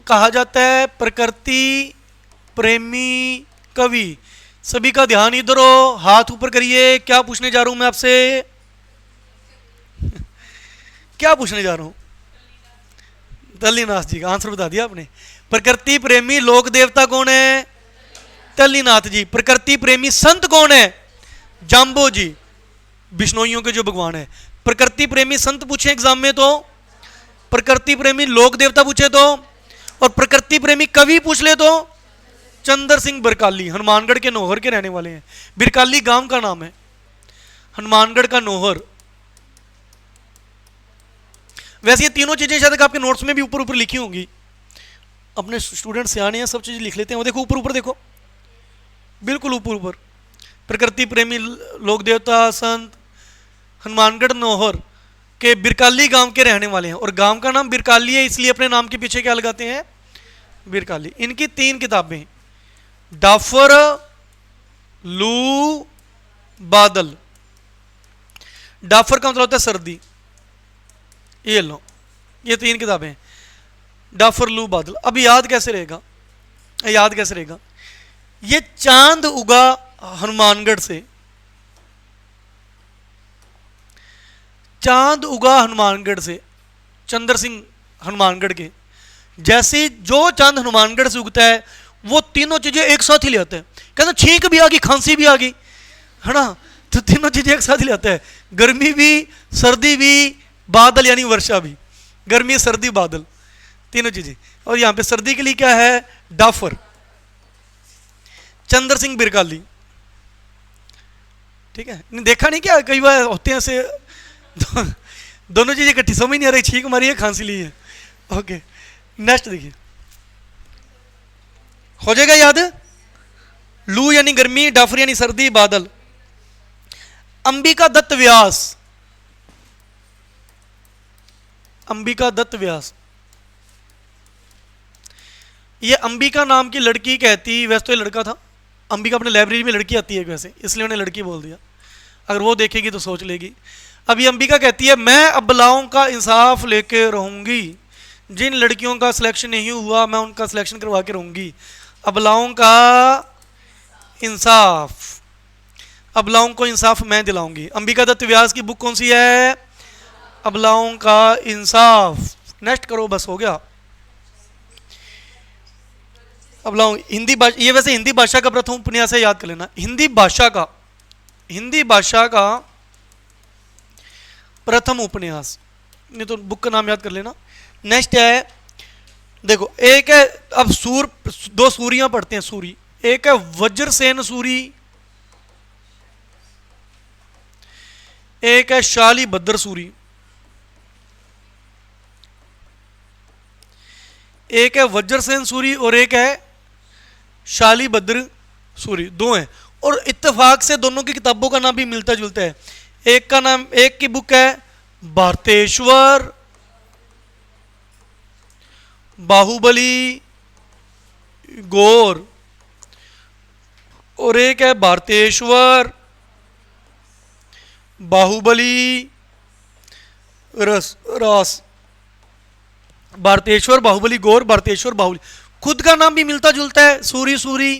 कहा जाता है प्रकृति प्रेमी कवि। सभी का ध्यान इधर हो, हाथ ऊपर करिए। क्या पूछने जा रहा हूं मैं आपसे, क्या पूछने जा रहा हूं, तल्लीनाथ जी का आंसर बता दिया आपने। प्रकृति प्रेमी लोक देवता कौन है, तल्लीनाथ जी। प्रकृति प्रेमी संत कौन है, जाम्बो जी, बिश्नोइयों के जो भगवान है। प्रकृति प्रेमी संत पूछे एग्जाम में तो, प्रकृति प्रेमी लोक देवता पूछे तो, और प्रकृति प्रेमी कवि पूछ ले तो चंद्र सिंह बिरकाली, हनुमानगढ़ के नौहर के रहने वाले हैं। बिरकाली गांव का नाम है, हनुमानगढ़ का नौहर। वैसे ये तीनों चीजें शायद आपके नोट्स में भी ऊपर ऊपर लिखी होंगी, अपने स्टूडेंट सियाने हैं, सब चीजें लिख लेते हैं। वो देखो ऊपर ऊपर देखो, बिल्कुल ऊपर ऊपर, प्रकृति प्रेमी लोक देवता संत, हनुमानगढ़ नौहर के बिरकाली गांव के रहने वाले हैं। और गांव का नाम बिरकाली है, इसलिए अपने नाम के पीछे क्या लगाते हैं, बिरकाली। इनकी 3 किताबें, डाफर, लू, बादल। डाफर का मतलब होता है सर्दी, ये लो, ये 3 किताबें, डाफर, लू, बादल। अब याद कैसे रहेगा, याद कैसे रहेगा, ये चांद उगा हनुमानगढ़ से, चांद उगा हनुमानगढ़ से, चंद्र सिंह हनुमानगढ़ के। जैसे जो चांद हनुमानगढ़ से उगता है, वो तीनों चीजें एक साथ ही ले आता है। कहते छींक भी आ गई, खांसी भी आ गई, है ना, तो तीनों चीजें एक साथ ही ले आता है। गर्मी भी, सर्दी भी, बादल यानी वर्षा भी। गर्मी, सर्दी, बादल, तीनों चीजें। और यहां पे सर्दी के लिए क्या है, डाफर। चंद्र सिंह बिरकाली, ठीक है। देखा नहीं क्या, कई बार होते हैं ऐसे दोनों चीजें इकट्ठी, समझ नहीं आ रही, छींक मारी है, खांसी ली है। ओके, नेक्स्ट देखिए, हो जाएगा याद। लू यानी गर्मी, डाफर यानी सर्दी, बादल। अंबिका दत्त व्यास, अंबिका दत्त व्यास, ये अंबिका नाम की लड़की कहती, वैसे तो ये लड़का था, अंबिका अपने लाइब्रेरी में लड़की आती है वैसे, इसलिए उन्हें लड़की बोल दिया, अगर वो देखेगी तो सोच लेगी। अब ये अंबिका कहती है मैं अबलाओं का इंसाफ लेके रहूंगी, जिन लड़कियों का सिलेक्शन नहीं हुआ मैं उनका सिलेक्शन करवा के रहूंगी। अबलाओं का इंसाफ, अबलाओं को इंसाफ मैं दिलाऊंगी। अंबिका दत्त व्यास की बुक कौन सी है? अबलाओं का इंसाफ। नेक्स्ट करो, बस हो गया। अबलाओं, हिंदी भाषा, ये वैसे हिंदी भाषा का प्रथम उपन्यास है, याद कर लेना। हिंदी भाषा का प्रथम उपन्यास, नहीं तो बुक का नाम याद कर लेना। नेक्स्ट है, देखो एक है, अब दो सूरियां पढ़ते हैं, सूरी। एक है वज्रसेन सूरी, एक है शाली भद्र सूरी। एक है वज्रसेन सूरी और एक है शाली भद्र सूरी, दो हैं। और इत्तेफाक से दोनों की किताबों का नाम भी मिलता जुलता है। एक का नाम, एक की बुक है भारतेश्वर बाहुबली गौर, और एक है भारतेश्वर बाहुबली रास। भारतेश्वर बाहुबली गौर, भारतेश्वर बाहुबली, खुद का नाम भी मिलता जुलता है सूरी सूरी,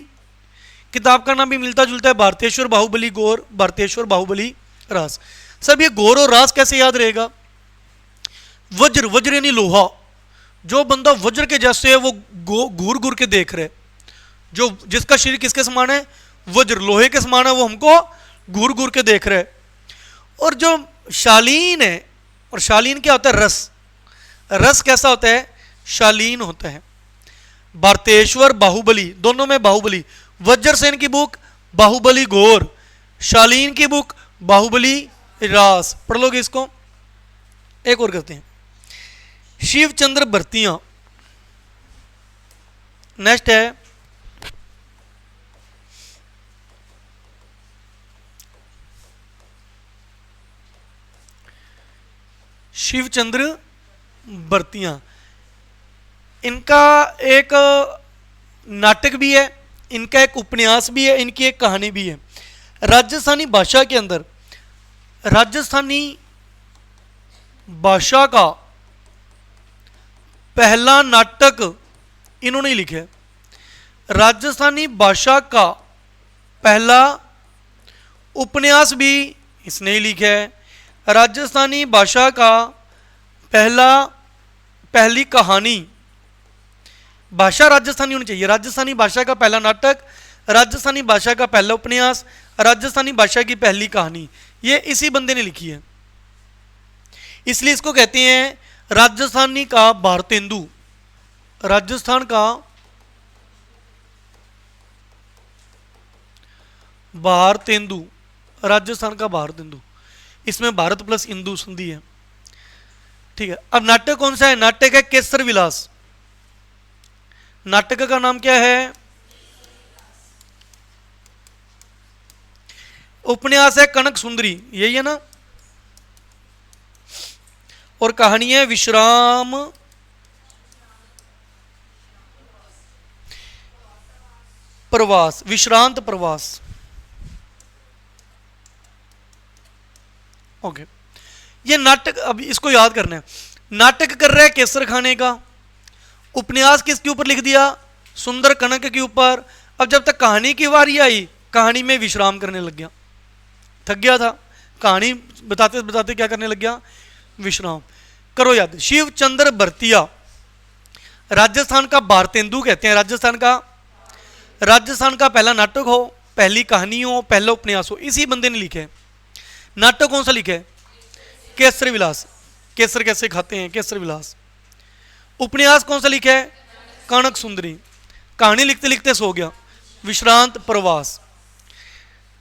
किताब का नाम भी मिलता जुलता है भारतेश्वर बाहुबली गौर, भारतेश्वर बाहुबली रास। सब ये गौर और रास कैसे याद रहेगा? वज्र, वज्र यानी लोहा, जो बंदा वज्र के जैसे है वो घूर घूर के देख रहे, जो जिसका शरीर किसके समान है? वज्र, लोहे के समान है, वो हमको घूर घूर के देख रहे। और जो शालीन है, और शालीन क्या होता है? रस, रस कैसा होता है? शालीन होता है। भारतेश्वर बाहुबली, दोनों में बाहुबली। वज्रसेन की बुक बाहुबली गौर, शालीन की बुक बाहुबली रास। पढ़ लोगे इसको? एक और करते हैं, शिवचंद्र भर्तियां। नेक्स्ट है शिवचंद्र भर्तियां। इनका एक नाटक भी है, इनका एक उपन्यास भी है, इनकी एक कहानी भी है। राजस्थानी भाषा के अंदर, राजस्थानी भाषा का पहला नाटक इन्होंने लिखा है। राजस्थानी भाषा का पहला उपन्यास भी इसने ही लिखा है। राजस्थानी भाषा का पहली कहानी, भाषा राजस्थानी होनी चाहिए। राजस्थानी भाषा का पहला नाटक, राजस्थानी भाषा का पहला उपन्यास, राजस्थानी भाषा की पहली कहानी, ये इसी बंदे ने लिखी है। इसलिए इसको कहते हैं राजस्थानी का भारतेंदु। राजस्थान का भारतेंदु, राजस्थान का भारतेंदु। इसमें भारत प्लस इंदु संधि है, ठीक है। अब नाटक कौन सा है? नाटक है केसर विलास। नाटक का नाम क्या है? उपन्यास है कनक सुंदरी, यही है ना। और कहानी है विश्राम प्रवास, विश्रांत प्रवास। ओके, ये नाटक, अब इसको याद करना है। नाटक कर रहा है केसर खाने का, उपन्यास किसके ऊपर लिख दिया? सुंदर कनक के ऊपर। अब जब तक कहानी की बारी आई, कहानी में विश्राम करने लग गया, थक गया था, कहानी बताते बताते क्या करने लग गया? विश्राम। करो याद, शिवचंद्र भर्तिया, राजस्थान का भारतेंदु कहते हैं। राजस्थान का पहला नाटक हो, पहली कहानी हो, पहला उपन्यास हो, इसी बंदे ने लिखे है। नाटक कौन सा लिखे है? केसर विलास, केसर कैसे खाते हैं, केसर विलास। उपन्यास कौन सा लिखा है? कनक सुंदरी। कहानी लिखते लिखते सो गया, विश्रांत प्रवास।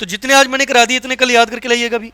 तो जितने आज मैंने करा दिए इतने कल याद करके लाइएगा भी।